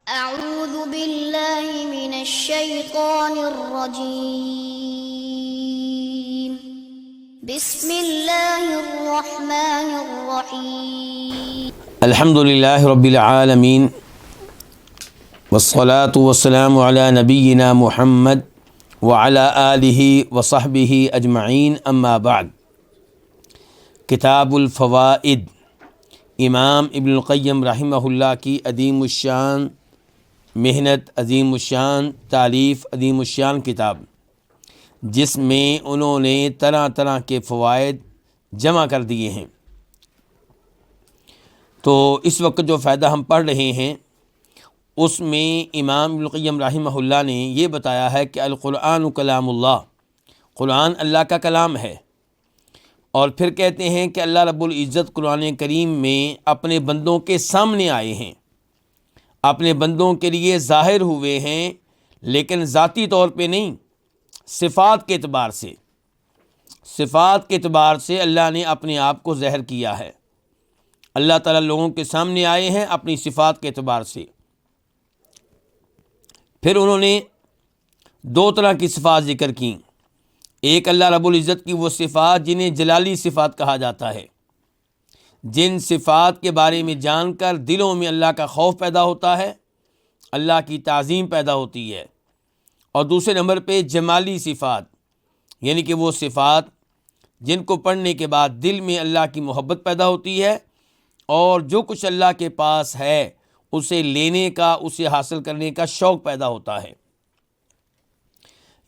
أعوذ بالله من الشيطان الرجيم. بسم الله الرحمن الرحيم. الحمد للہ رب العالمین والصلاة والسلام علی نبینا محمد وعلی آلہ وصحبہ اجمعین، اما بعد۔ کتاب الفوائد، امام ابن القیم رحمہ اللہ کی عظیم الشان محنت، عظیم الشان تالیف، عظیم الشان کتاب، جس میں انہوں نے طرح طرح کے فوائد جمع کر دیے ہیں۔ تو اس وقت جو فائدہ ہم پڑھ رہے ہیں اس میں امام ابن القیم رحمہ اللہ نے یہ بتایا ہے کہ القرآن کلام اللہ، قرآن اللہ کا کلام ہے، اور پھر کہتے ہیں کہ اللہ رب العزت قرآن کریم میں اپنے بندوں کے سامنے آئے ہیں، اپنے بندوں کے لیے ظاہر ہوئے ہیں، لیکن ذاتی طور پہ نہیں، صفات کے اعتبار سے، صفات کے اعتبار سے اللہ نے اپنے آپ کو ظاہر کیا ہے۔ اللہ تعالیٰ لوگوں کے سامنے آئے ہیں اپنی صفات کے اعتبار سے۔ پھر انہوں نے دو طرح کی صفات ذکر کیں۔ ایک اللہ رب العزت کی وہ صفات جنہیں جلالی صفات کہا جاتا ہے، جن صفات کے بارے میں جان کر دلوں میں اللہ کا خوف پیدا ہوتا ہے، اللہ کی تعظیم پیدا ہوتی ہے۔ اور دوسرے نمبر پہ جمالی صفات، یعنی کہ وہ صفات جن کو پڑھنے کے بعد دل میں اللہ کی محبت پیدا ہوتی ہے، اور جو کچھ اللہ کے پاس ہے اسے لینے کا، اسے حاصل کرنے کا شوق پیدا ہوتا ہے۔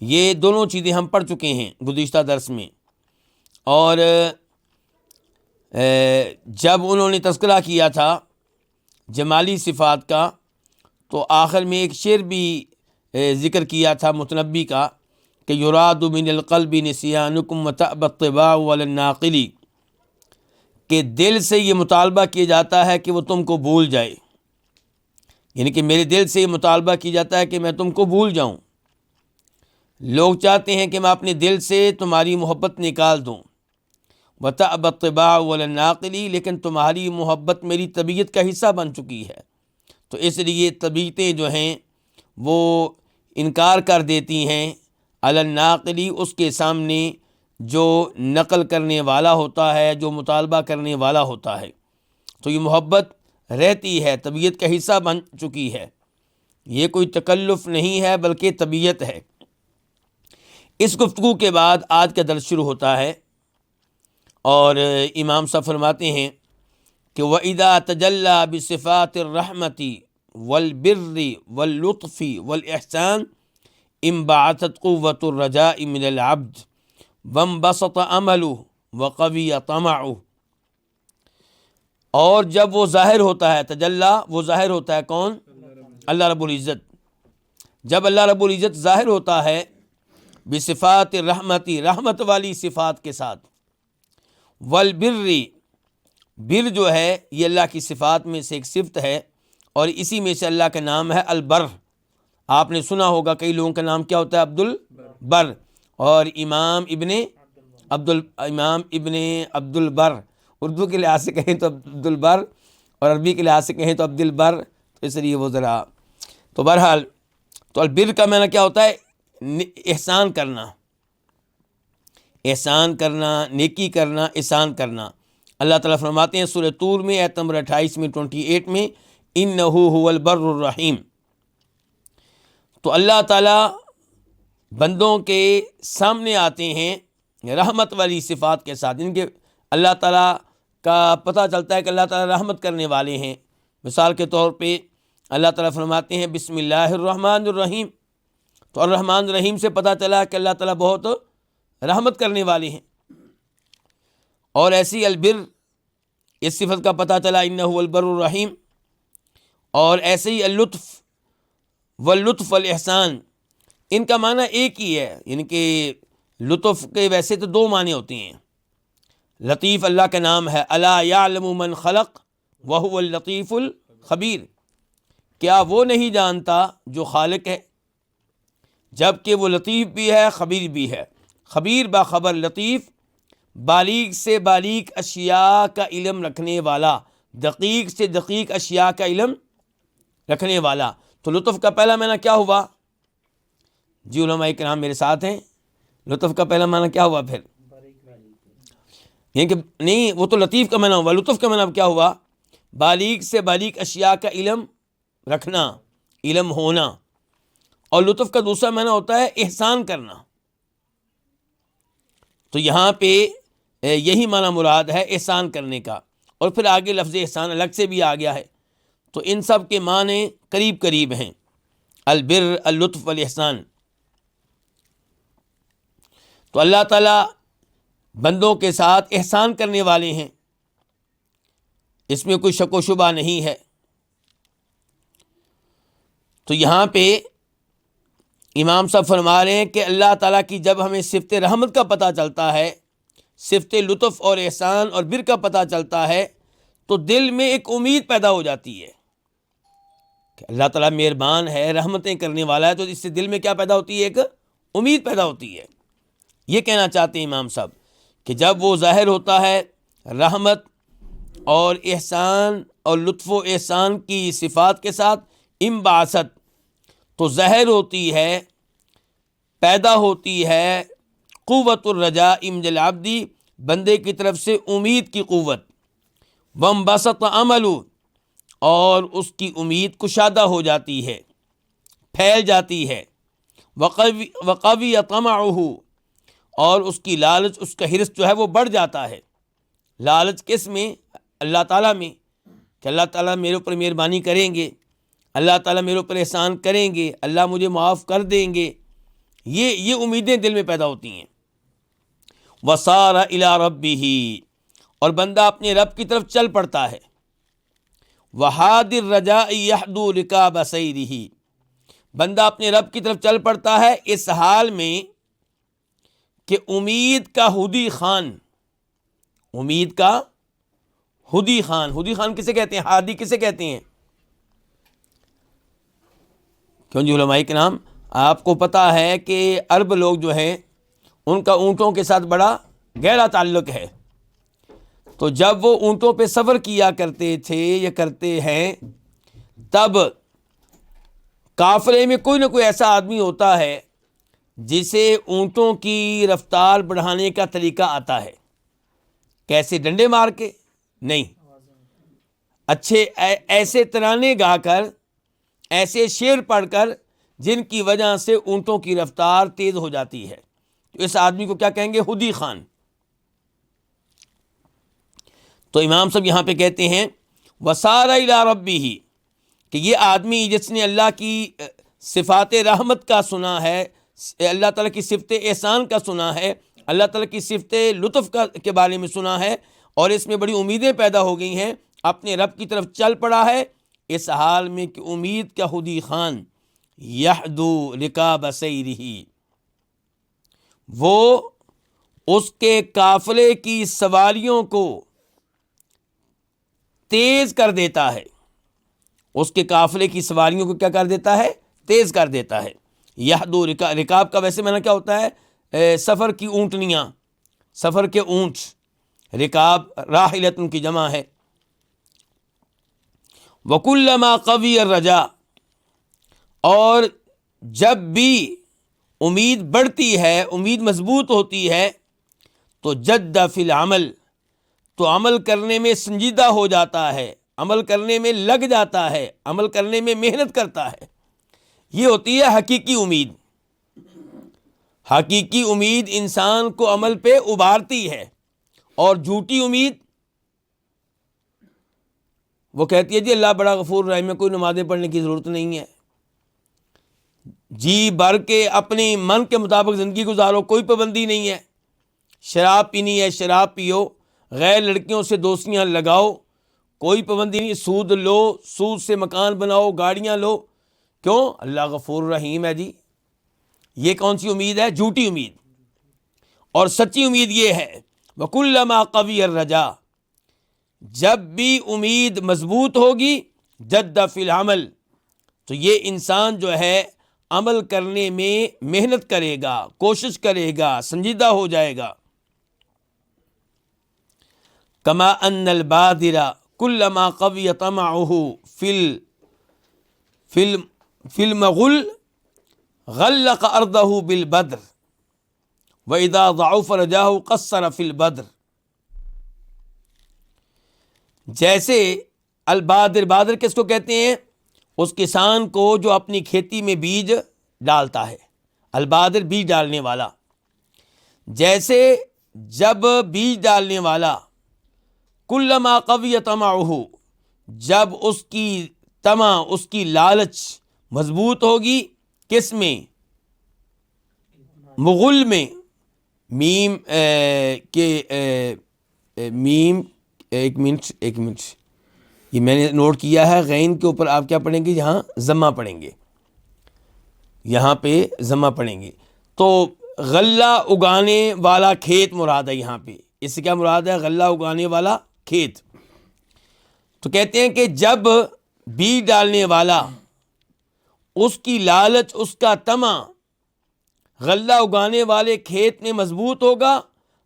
یہ دونوں چیزیں ہم پڑھ چکے ہیں گزشتہ درس میں۔ اور جب انہوں نے تذکرہ کیا تھا جمالی صفات کا، تو آخر میں ایک شعر بھی ذکر کیا تھا متنبی کا کہ یراد من القلب نسیانکم وتأبى الطباع ولا الناقل، کہ دل سے یہ مطالبہ کیا جاتا ہے کہ وہ تم کو بھول جائے، یعنی کہ میرے دل سے یہ مطالبہ کیا جاتا ہے کہ میں تم کو بھول جاؤں۔ لوگ چاہتے ہیں کہ میں اپنے دل سے تمہاری محبت نکال دوں، وتأبى الطباع ولا الناقل، لیکن تمہاری محبت میری طبیعت کا حصہ بن چکی ہے، تو اس لیے طبیعتیں جو ہیں وہ انکار کر دیتی ہیں علی الناقل، اس کے سامنے جو نقل کرنے والا ہوتا ہے، جو مطالبہ کرنے والا ہوتا ہے۔ تو یہ محبت رہتی ہے، طبیعت کا حصہ بن چکی ہے، یہ کوئی تکلف نہیں ہے بلکہ طبیعت ہے۔ اس گفتگو کے بعد آج کا درس شروع ہوتا ہے، اور امام صاحب فرماتے ہیں کہ وَإِذَا تَجَلَّى بِصِفَاتِ الرَّحْمَةِ وَالْبِرِّ وَاللُّطْفِ وَالْإِحْسَانِ انبعثت قوة الرجاء من العبد وانبسط عمله وقوی طمعه۔ اور جب وہ ظاہر ہوتا ہے، تجلی، وہ ظاہر ہوتا ہے کون؟ اللہ رب العزت۔ جب اللہ رب العزت ظاہر ہوتا ہے بصفات الرحمتی، رحمت والی صفات کے ساتھ، والبر، بر جو ہے یہ اللہ کی صفات میں سے ایک صفت ہے، اور اسی میں سے اللہ کا نام ہے البر۔ آپ نے سنا ہوگا کئی لوگوں کا نام کیا ہوتا ہے؟ عبد البر، اور امام ابن عبد البر، اردو کے لحاظ سے کہیں تو عبد البر، اور عربی کے لحاظ سے کہیں تو عبد البر، تو اس لیے وہ ذرا، تو بہرحال تو البر کا معنی کیا ہوتا ہے؟ احسان کرنا، احسان کرنا، نیکی کرنا، احسان کرنا۔ اللہ تعالیٰ فرماتے ہیں سورہ طور میں آیت نمبر 28 میں 28 میں انہ هو البر الرحیم۔ تو اللہ تعالیٰ بندوں کے سامنے آتے ہیں رحمت والی صفات کے ساتھ، ان کے اللہ تعالیٰ کا پتہ چلتا ہے کہ اللہ تعالیٰ رحمت کرنے والے ہیں۔ مثال کے طور پہ اللہ تعالیٰ فرماتے ہیں بسم اللہ الرحمن الرحیم، تو الرحمن الرحیم سے پتہ چلا کہ اللہ تعالیٰ بہت رحمت کرنے والے ہیں۔ اور ایسی البر، اس صفت کا پتہ چلا انہ هو البر الرحیم۔ اور ایسے ہی اللطف واللطف والاحسان، ان کا معنی ایک ہی ہے، یعنی کہ لطف کے ویسے تو دو معنی ہوتے ہیں۔ لطیف اللہ کا نام ہے، الا یعلم من خلق وهو اللطیف الخبیر، کیا وہ نہیں جانتا جو خالق ہے، جبکہ وہ لطیف بھی ہے، خبیر بھی ہے۔ خبیر باخبر، لطیف بالیغ سے بالیغ اشیاء کا علم رکھنے والا، دقیق سے دقیق اشیاء کا علم رکھنے والا. تو لطف کا پہلا معنی کیا ہوا جی؟ علماء کرام میرے ساتھ ہیں. لطف کا پہلا معنی کیا ہوا پھر؟ یعنی کہ نہیں، وہ تو لطیف کا معنی ہوا. لطف کا معنی اب کیا ہوا؟ بالیغ سے بالیغ اشیاء کا علم رکھنا، علم ہونا. اور لطف کا دوسرا معنی ہوتا ہے احسان کرنا. تو یہاں پہ یہی معنی مراد ہے احسان کرنے کا. اور پھر آگے لفظ احسان الگ سے بھی آ گیا ہے. تو ان سب کے معنی قریب قریب ہیں، البر، اللطف، والاحسان. تو اللہ تعالیٰ بندوں کے ساتھ احسان کرنے والے ہیں، اس میں کوئی شک و شبہ نہیں ہے. تو یہاں پہ امام صاحب فرما رہے ہیں کہ اللہ تعالیٰ کی جب ہمیں صفت رحمت کا پتہ چلتا ہے، صفت لطف اور احسان اور بر کا پتہ چلتا ہے، تو دل میں ایک امید پیدا ہو جاتی ہے کہ اللہ تعالیٰ مہربان ہے، رحمتیں کرنے والا ہے. تو اس سے دل میں کیا پیدا ہوتی ہے؟ ایک امید پیدا ہوتی ہے. یہ کہنا چاہتے ہیں امام صاحب کہ جب وہ ظاہر ہوتا ہے رحمت اور احسان اور لطف و احسان کی صفات کے ساتھ انبعاثت، تو ظاہر ہوتی ہے، پیدا ہوتی ہے قوت الرجاء من العبد، بندے کی طرف سے امید کی قوت. وانبسط عمل، اور اس کی امید کشادہ ہو جاتی ہے، پھیل جاتی ہے. وقوی طمعہ، اور اس کی لالچ، اس کا حرص جو ہے وہ بڑھ جاتا ہے. لالچ کس میں؟ اللہ تعالیٰ میں، کہ اللہ تعالیٰ میرے اوپر مہربانی کریں گے، اللہ تعالیٰ میرے اوپر احسان کریں گے، اللہ مجھے معاف کر دیں گے. یہ امیدیں دل میں پیدا ہوتی ہیں. وصار الی ربہ، اور بندہ اپنے رب کی طرف چل پڑتا ہے. وحاد الرجاء یحدو رکاب سیرہ، بندہ اپنے رب کی طرف چل پڑتا ہے اس حال میں کہ امید کا ہدی خان، امید کا ہدی خان. ہدی خان کسے کہتے ہیں؟ ہادی کسے کہتے ہیں؟ کیوں جی علماء کرام، آپ کو پتہ ہے کہ عرب لوگ جو ہیں ان کا اونٹوں کے ساتھ بڑا گہرا تعلق ہے. تو جب وہ اونٹوں پہ سفر کیا کرتے تھے یا کرتے ہیں، تب قافلے میں کوئی نہ کوئی ایسا آدمی ہوتا ہے جسے اونٹوں کی رفتار بڑھانے کا طریقہ آتا ہے. کیسے؟ ڈنڈے مار کے نہیں، اچھے ایسے ترانے گا کر، ایسے شعر پڑھ کر جن کی وجہ سے اونٹوں کی رفتار تیز ہو جاتی ہے. تو اس آدمی کو کیا کہیں گے؟ ہدی خان. تو امام صاحب یہاں پہ کہتے ہیں وصار الی ربہ، کہ یہ آدمی جس نے اللہ کی صفات رحمت کا سنا ہے، اللہ تعالیٰ کی صفت احسان کا سنا ہے، اللہ تعالیٰ کی صفت لطف کے بارے میں سنا ہے، اور اس میں بڑی امیدیں پیدا ہو گئی ہیں، اپنے رب کی طرف چل پڑا ہے اس حال میں کہ امید کا ہدی خان یحدو رکاب سیرہ، وہ اس کے قافلے کی سواریوں کو تیز کر دیتا ہے. اس کے قافلے کی سواریوں کو کیا کر دیتا ہے؟ تیز کر دیتا ہے. یحدو رکاب کا ویسے معنی کیا ہوتا ہے؟ سفر کی اونٹنیاں، سفر کے اونٹ. رکاب راحلۃ کی جمع ہے. وکلما قوی الرجاء، اور جب بھی امید بڑھتی ہے، امید مضبوط ہوتی ہے، تو جد فی العمل، تو عمل کرنے میں سنجیدہ ہو جاتا ہے، عمل کرنے میں لگ جاتا ہے، عمل کرنے میں محنت کرتا ہے. یہ ہوتی ہے حقیقی امید. حقیقی امید انسان کو عمل پہ ابھارتی ہے، اور جھوٹی امید وہ کہتی ہے جی اللہ بڑا غفور رحیم ہے، کوئی نمازیں پڑھنے کی ضرورت نہیں ہے، جی بھر کے اپنی من کے مطابق زندگی گزارو، کوئی پابندی نہیں ہے. شراب پینی ہے شراب پیو، غیر لڑکیوں سے دوستیاں لگاؤ، کوئی پابندی نہیں. سود لو، سود سے مکان بناؤ، گاڑیاں لو. کیوں؟ اللہ غفور رحیم ہے جی. یہ کون سی امید ہے؟ جھوٹی امید. اور سچی امید یہ ہے وَكُلَّمَا قَوِيَ الرَّجَاء، جب بھی امید مضبوط ہوگی، جد فی العمل، تو یہ انسان جو ہے عمل کرنے میں محنت کرے گا، کوشش کرے گا، سنجیدہ ہو جائے گا. کما ان البادر کلما قوی طمعہ فی فی المغل غلق ارضہ بالبدر وَإِذَا ضَعُفَ رَجَاهُ قَصَّرَ فِي الْبَدْرِ. جیسے البادر، بادر کس کو کہتے ہیں؟ اس کسان کو جو اپنی کھیتی میں بیج ڈالتا ہے، البادر بیج ڈالنے والا. جیسے جب بیج ڈالنے والا کلما قوی طمعہ، جب اس کی طمع، اس کی لالچ مضبوط ہوگی، کس میں؟ مغل میں. میم میم ایک منٹ یہ میں نے نوٹ کیا ہے، غین کے اوپر آپ کیا پڑھیں گے؟ یہاں ضمہ پڑھیں گے، یہاں پہ ضمہ پڑھیں گے. تو غلہ اگانے والا کھیت مراد ہے یہاں پہ. اس سے کیا مراد ہے؟ غلہ اگانے والا کھیت. تو کہتے ہیں کہ جب بیج ڈالنے والا، اس کی لالچ، اس کا طمع غلہ اگانے والے کھیت میں مضبوط ہوگا،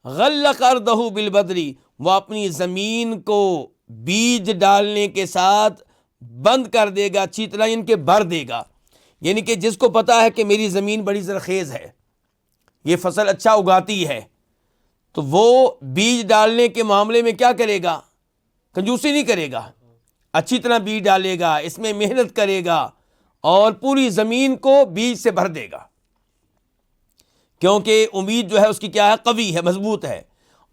غلق ارضہ بالبدری، وہ اپنی زمین کو بیج ڈالنے کے ساتھ بند کر دے گا، اچھی طرح ان کے بھر دے گا. یعنی کہ جس کو پتا ہے کہ میری زمین بڑی زرخیز ہے، یہ فصل اچھا اگاتی ہے، تو وہ بیج ڈالنے کے معاملے میں کیا کرے گا؟ کنجوسی نہیں کرے گا، اچھی طرح بیج ڈالے گا، اس میں محنت کرے گا اور پوری زمین کو بیج سے بھر دے گا، کیونکہ امید جو ہے اس کی کیا ہے؟ قوی ہے، مضبوط ہے.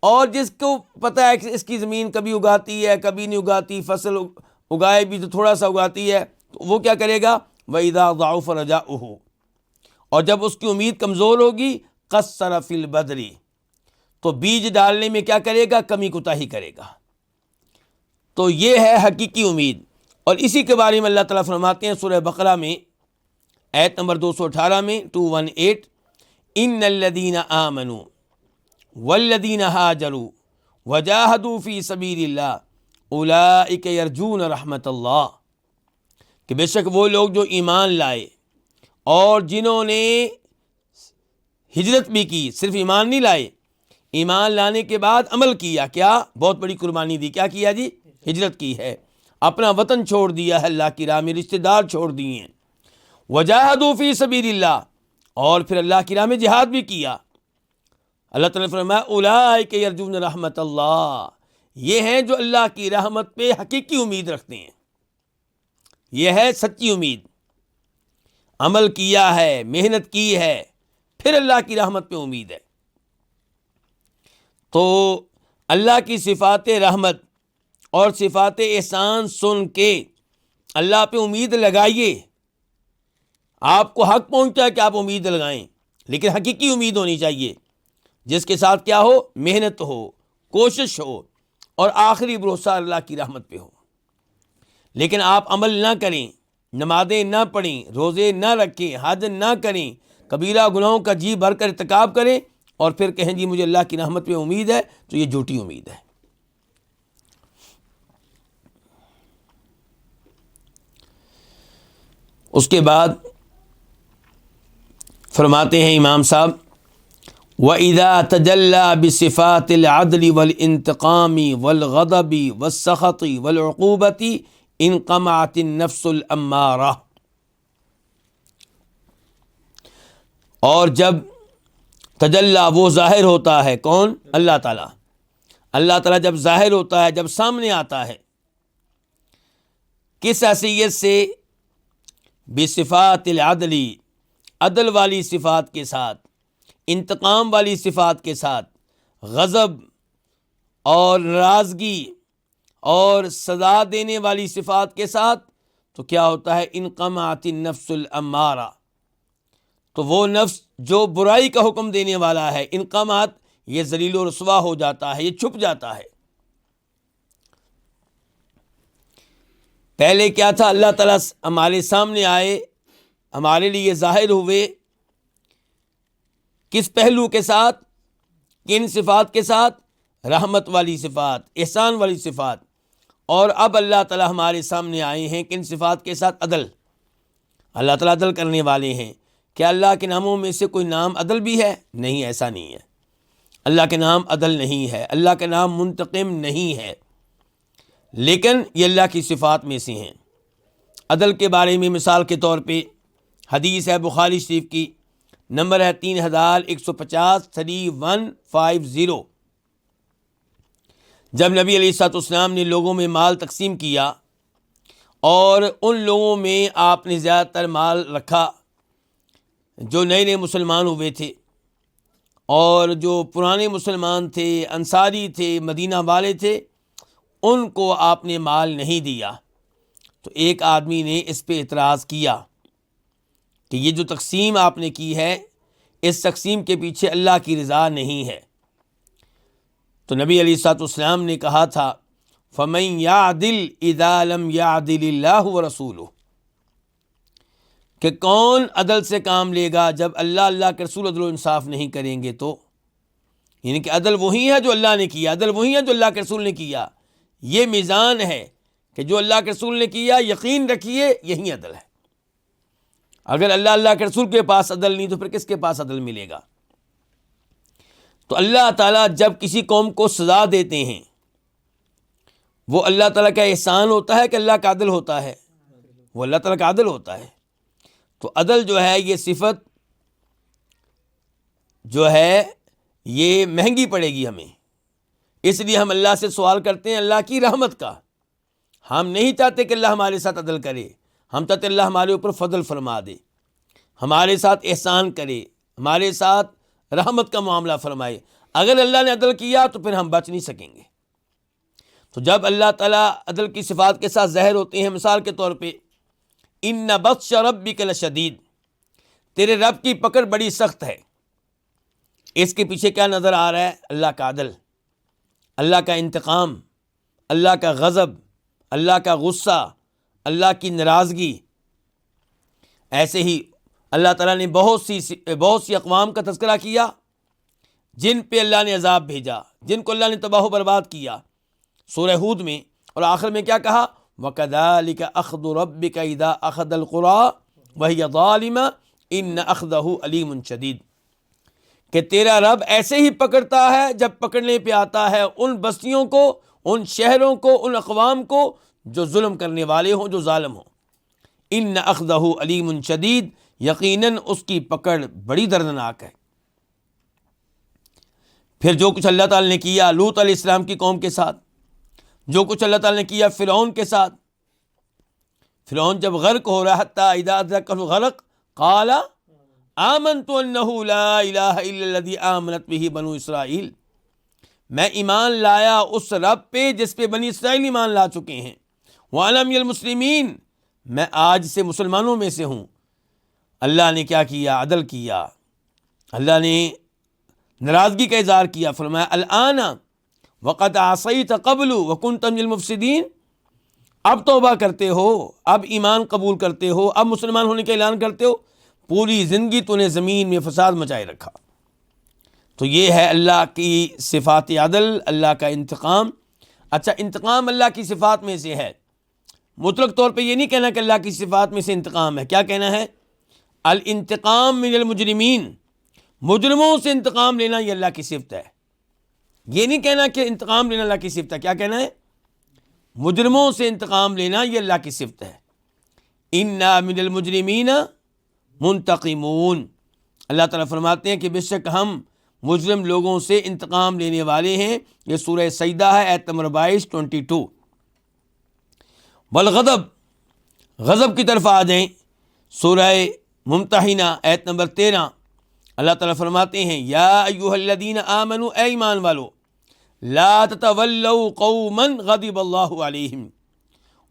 اور جس کو پتہ ہے کہ اس کی زمین کبھی اگاتی ہے، کبھی نہیں اگاتی، فصل اگائے بھی تو تھوڑا سا اگاتی ہے، تو وہ کیا کرے گا؟ وَإِذَا ضَعُفَ رَجَاؤُهُ، اور جب اس کی امید کمزور ہوگی، قَصَّرَ فِي الْبَدْرِ، تو بیج ڈالنے میں کیا کرے گا؟ کمی کوتاہی کرے گا. تو یہ ہے حقیقی امید. اور اسی کے بارے میں اللہ تعالیٰ فرماتے ہیں سورہ بقرہ میں آیت نمبر 218 میں 218، ان الذین آمنوا والذین ہاجروا وجاہدوا فی سبیل اللہ اولئک یرجون رحمت اللہ، کہ بے شک وہ لوگ جو ایمان لائے اور جنہوں نے ہجرت بھی کی، صرف ایمان نہیں لائے، ایمان لانے کے بعد عمل کیا، کیا؟ بہت بڑی قربانی دی. کیا کیا جی؟ ہجرت کی ہے، اپنا وطن چھوڑ دیا ہے، اللہ کی راہ میں رشتہ دار چھوڑ دیے ہیں. وجاہدوا فی سبیل اللہ، اور پھر اللہ کی راہ میں جہاد بھی کیا. اللہ تعالیٰ نے فرمایا اولئک یرجون رحمت اللہ، یہ ہیں جو اللہ کی رحمت پہ حقیقی امید رکھتے ہیں. یہ ہے سچی امید، عمل کیا ہے، محنت کی ہے، پھر اللہ کی رحمت پہ امید ہے. تو اللہ کی صفات رحمت اور صفات احسان سن کے اللہ پہ امید لگائیے. آپ کو حق پہنچتا ہے کہ آپ امید لگائیں، لیکن حقیقی امید ہونی چاہیے جس کے ساتھ کیا ہو؟ محنت ہو، کوشش ہو، اور آخری بھروسہ اللہ کی رحمت پہ ہو. لیکن آپ عمل نہ کریں، نمازیں نہ پڑھیں، روزے نہ رکھیں، حج نہ کریں، کبیرہ گناہوں کا جی بھر کر ارتکاب کریں، اور پھر کہیں جی مجھے اللہ کی رحمت پہ امید ہے، تو یہ جھوٹی امید ہے. اس کے بعد فرماتے ہیں امام صاحب وَإِذَا تَجَلَّى بِصِفَاتِ الْعَدْلِ وَالْإِنْتِقَامِ وَالْغَضَبِ وَالسَّخَطِ وَالْعُقُوبَةِ انقمعت النفس الامارہ، اور جب تجلی وہ ظاہر ہوتا ہے، کون؟ اللہ تعالیٰ. اللہ تعالیٰ جب ظاہر ہوتا ہے، جب سامنے آتا ہے، کس حیثیت سے؟ بصفات العدل، عدل والی صفات کے ساتھ، انتقام والی صفات کے ساتھ، غضب اور ناراضگی اور سزا دینے والی صفات کے ساتھ، تو کیا ہوتا ہے؟ انقمعت النفس الامارہ، تو وہ نفس جو برائی کا حکم دینے والا ہے، انقمعت، یہ ذلیل و رسوا ہو جاتا ہے، یہ چھپ جاتا ہے. پہلے کیا تھا؟ اللہ تعالیٰ ہمارے سامنے آئے، ہمارے لیے ظاہر ہوئے، کس پہلو کے ساتھ؟ کن صفات کے ساتھ؟ رحمت والی صفات، احسان والی صفات. اور اب اللہ تعالیٰ ہمارے سامنے آئے ہیں کن صفات کے ساتھ؟ عدل. اللہ تعالیٰ عدل کرنے والے ہیں. کیا اللہ کے ناموں میں سے کوئی نام عدل بھی ہے؟ نہیں، ایسا نہیں ہے. اللہ کے نام عدل نہیں ہے، اللہ کے نام منتقم نہیں ہے، لیکن یہ اللہ کی صفات میں سے ہیں. عدل کے بارے میں مثال کے طور پہ حدیث ہے بخاری شریف کی، نمبر ہے 3150 3150۔ جب نبی علیہ الصلوۃ والسلام نے لوگوں میں مال تقسیم کیا اور ان لوگوں میں آپ نے زیادہ تر مال رکھا جو نئے نئے مسلمان ہوئے تھے، اور جو پرانے مسلمان تھے، انصاری تھے، مدینہ والے تھے، ان کو آپ نے مال نہیں دیا۔ تو ایک آدمی نے اس پہ اعتراض کیا کہ یہ جو تقسیم آپ نے کی ہے، اس تقسیم کے پیچھے اللہ کی رضا نہیں ہے۔ تو نبی علیہ الصلوۃ والسلام نے کہا تھا فَمَن يَعْدِلْ إِذَا لَمْ يَعْدِلِ اللَّهُ وَرَسُولُهُ، کہ کون عدل سے کام لے گا جب اللہ کے رسول عدل و انصاف نہیں کریں گے؟ تو یعنی کہ عدل وہی ہے جو اللہ نے کیا، عدل وہی ہے جو اللہ کے رسول نے کیا۔ یہ میزان ہے کہ جو اللہ کے رسول نے کیا، یقین رکھیے یہی عدل ہے۔ اگر اللہ کے رسول کے پاس عدل نہیں تو پھر کس کے پاس عدل ملے گا؟ تو اللہ تعالیٰ جب کسی قوم کو سزا دیتے ہیں، وہ اللہ تعالیٰ کا احسان ہوتا ہے کہ اللہ کا عدل ہوتا ہے؟ وہ اللہ تعالیٰ کا عدل ہوتا ہے۔ تو عدل جو ہے یہ صفت جو ہے یہ مہنگی پڑے گی ہمیں، اس لیے ہم اللہ سے سوال کرتے ہیں اللہ کی رحمت کا۔ ہم نہیں چاہتے کہ اللہ ہمارے ساتھ عدل کرے، ہم چاہتے اللہ ہمارے اوپر فضل فرما دے، ہمارے ساتھ احسان کرے، ہمارے ساتھ رحمت کا معاملہ فرمائے۔ اگر اللہ نے عدل کیا تو پھر ہم بچ نہیں سکیں گے۔ تو جب اللہ تعالیٰ عدل کی صفات کے ساتھ ظاہر ہوتے ہیں، مثال کے طور پہ ان بطش ربک لشدید، تیرے رب کی پکڑ بڑی سخت ہے، اس کے پیچھے کیا نظر آ رہا ہے؟ اللہ کا عدل، اللہ کا انتقام، اللہ کا غضب، اللہ کا غصہ، اللہ کی ناراضگی۔ ایسے ہی اللہ تعالیٰ نے بہت سی اقوام کا تذکرہ کیا جن پہ اللہ نے عذاب بھیجا، جن کو اللہ نے تباہ و برباد کیا سورہ ہود میں، اور آخر میں کیا کہا؟ وَكَذَلِكَ أَخْذُ رَبِّكَ إِذَا أَخَذَ الْقُرَىٰ وَهِيَ ظَالِمَةٌ إِنَّ أَخْذَهُ أَلِيمٌ شَدِيدٌ، کہ تیرا رب ایسے ہی پکڑتا ہے جب پکڑنے پہ آتا ہے ان بستیوں کو، ان شہروں کو، ان اقوام کو جو ظلم کرنے والے ہوں، جو ظالم ہوں۔ إِنَّ أَخْذَهُ أَلِيمٌ شَدِيدٌ، یقیناً اس کی پکڑ بڑی دردناک ہے۔ پھر جو کچھ اللہ تعالیٰ نے کیا لوط علیہ السلام کی قوم کے ساتھ، جو کچھ اللہ تعالیٰ نے کیا فرعون کے ساتھ، فرعون جب غرق ہو رہا حتیٰ اذا ادرکہ الغرق قال آمنت انہ لا الہ الا الذی آمنت بہ بنو اسرائیل، میں ایمان لایا اس رب پہ جس پہ بنی اسرائیل ایمان لا چکے ہیں، وانا من المسلمین، میں آج سے مسلمانوں میں سے ہوں۔ اللہ نے کیا کیا؟ عدل کیا، اللہ نے ناراضگی کا اظہار کیا، فرمایا الآن وقد عصیت قبل وکنت من المفسدین، اب توبہ کرتے ہو، اب ایمان قبول کرتے ہو، اب مسلمان ہونے کا اعلان کرتے ہو، پوری زندگی تو نے زمین میں فساد مچائے رکھا۔ تو یہ ہے اللہ کی صفات عدل، اللہ کا انتقام۔ اچھا، انتقام اللہ کی صفات میں سے ہے، مطلق طور پہ یہ نہیں کہنا کہ اللہ کی صفات میں سے انتقام ہے۔ کیا کہنا ہے؟ الانتقام من المجرمین، مجرموں سے انتقام لینا یہ اللہ کی صفت ہے۔ یہ نہیں کہنا کہ انتقام لینا اللہ کی صفت ہے، کیا کہنا ہے؟ مجرموں سے انتقام لینا یہ اللہ کی صفت ہے۔ انا من المجرمین منتقمون، اللہ تعالیٰ فرماتے ہیں کہ بے شک ہم مجرم لوگوں سے انتقام لینے والے ہیں۔ یہ سورہ سجدہ ہے، آیت نمبر 22۔ والغضب، غضب کی طرف آ جائیں، سورہ ممتحنہ آیت نمبر 13، اللہ تعالیٰ فرماتے ہیں یا ایھا الذین آمنوا، اے ایمان والو، لا تتولوا قوما غضب اللہ علیہم،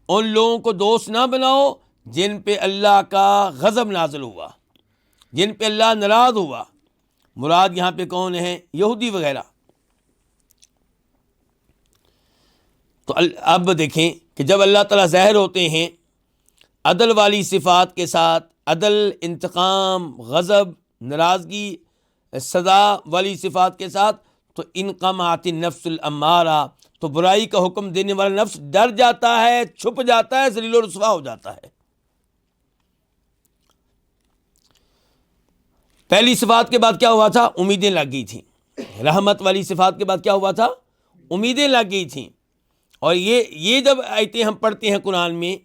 ان لوگوں کو دوست نہ بناؤ جن پہ اللہ کا غضب نازل ہوا، جن پہ اللہ ناراض ہوا۔ مراد یہاں پہ کون ہیں؟ یہودی وغیرہ۔ تو اب دیکھیں کہ جب اللہ تعالیٰ ظاہر ہوتے ہیں عدل والی صفات کے ساتھ، عدل، انتقام، غضب، ناراضگی، سزا والی صفات کے ساتھ، تو انقمعت النفس الامارہ، تو برائی کا حکم دینے والا نفس ڈر جاتا ہے، چھپ جاتا ہے، ذلیل و رسوا ہو جاتا ہے۔ پہلی صفات کے بعد کیا ہوا تھا؟ امیدیں لگ گئی تھیں۔ رحمت والی صفات کے بعد کیا ہوا تھا؟ امیدیں لگ گئی تھیں۔ اور یہ جب آیتیں ہم پڑھتے ہیں قرآن میں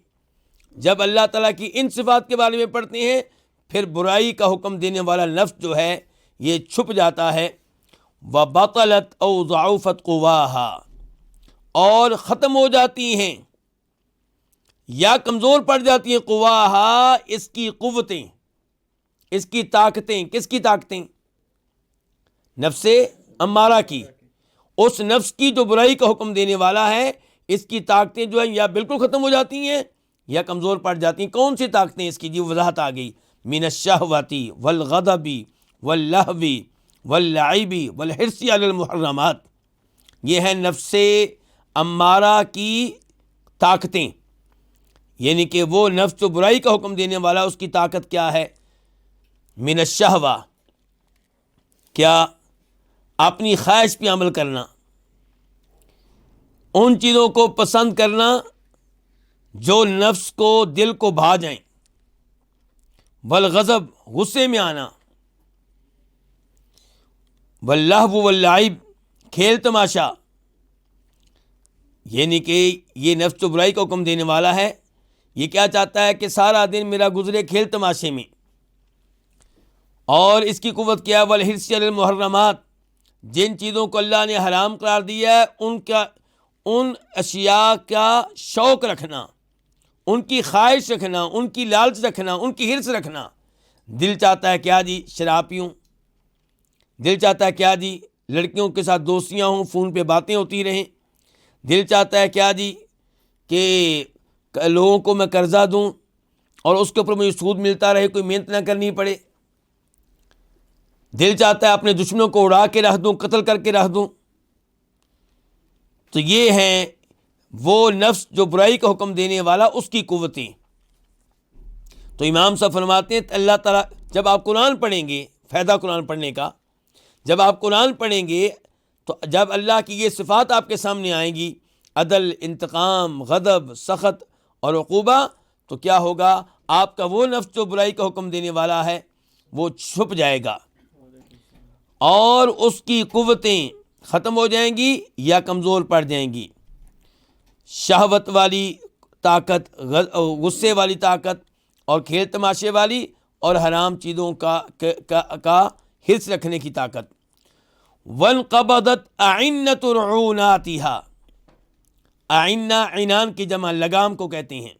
جب اللہ تعالیٰ کی ان صفات کے بارے میں پڑھتے ہیں پھر برائی کا حکم دینے والا نفس جو ہے یہ چھپ جاتا ہے. وَبَطَلَتْ أَوْ ضَعُفَتْ قُوَاهَا، اور ختم ہو جاتی ہیں یا کمزور پڑ جاتی ہیں قواہا، اس کی قوتیں، اس کی طاقتیں. کس کی طاقتیں؟ نفس امارہ کی. اس نفس کی جو برائی کا حکم دینے والا ہے اس کی طاقتیں جو ہیں یا بالکل ختم ہو جاتی ہیں یا کمزور پڑ جاتی ہیں. کون سی طاقتیں اس کی؟ جی وضاحت آ گئی. من الشہوۃ والغضب واللہو واللعب والحرص علی المحرمات. یہ ہیں نفس امارہ کی طاقتیں، یعنی کہ وہ نفس جو برائی کا حکم دینے والا اس کی طاقت کیا ہے؟ من الشہوہ، کیا؟ اپنی خواہش پہ عمل کرنا، ان چیزوں کو پسند کرنا جو نفس کو، دل کو بھا جائیں. والغضب، غصے میں آنا. واللہو واللعب، کھیل تماشا. یعنی کہ یہ نفس جو برائی کا حکم دینے والا ہے یہ کیا چاہتا ہے کہ سارا دن میرا گزرے کھیل تماشے میں. اور اس کی قوت کیا ہے؟ والحرص علی المحرمات، جن چیزوں کو اللہ نے حرام قرار دیا ہے ان اشیاء کا شوق رکھنا، ان کی خواہش رکھنا، ان کی لالچ رکھنا، ان کی حرص رکھنا. دل چاہتا ہے کیا جی؟ شراب پیوں. دل چاہتا ہے کیا جی؟ لڑکیوں کے ساتھ دوستیاں ہوں، فون پہ باتیں ہوتی رہیں. دل چاہتا ہے کیا جی؟ کہ لوگوں کو میں قرضہ دوں اور اس کے اوپر مجھے سود ملتا رہے، کوئی محنت نہ کرنی پڑے. دل چاہتا ہے اپنے دشمنوں کو اڑا کے رکھ دوں، قتل کر کے رکھ دوں. تو یہ ہیں وہ نفس جو برائی کا حکم دینے والا اس کی قوتیں. تو امام صاحب فرماتے ہیں اللہ تعالیٰ جب آپ قرآن پڑھیں گے، فائدہ قرآن پڑھنے کا، جب آپ قرآن پڑھیں گے تو جب اللہ کی یہ صفات آپ کے سامنے آئیں گی، عدل، انتقام، غضب، سخط اور عقوبہ، تو کیا ہوگا؟ آپ کا وہ نفس جو برائی کا حکم دینے والا ہے وہ چھپ جائے گا اور اس کی قوتیں ختم ہو جائیں گی یا کمزور پڑ جائیں گی. شہوت والی طاقت، غصے والی طاقت اور کھیل تماشے والی اور حرام چیزوں کا حرص رکھنے کی طاقت. وانقبضت اعنت رعوناتها، اعنہ عنان کی جمع لگام کو کہتے ہیں،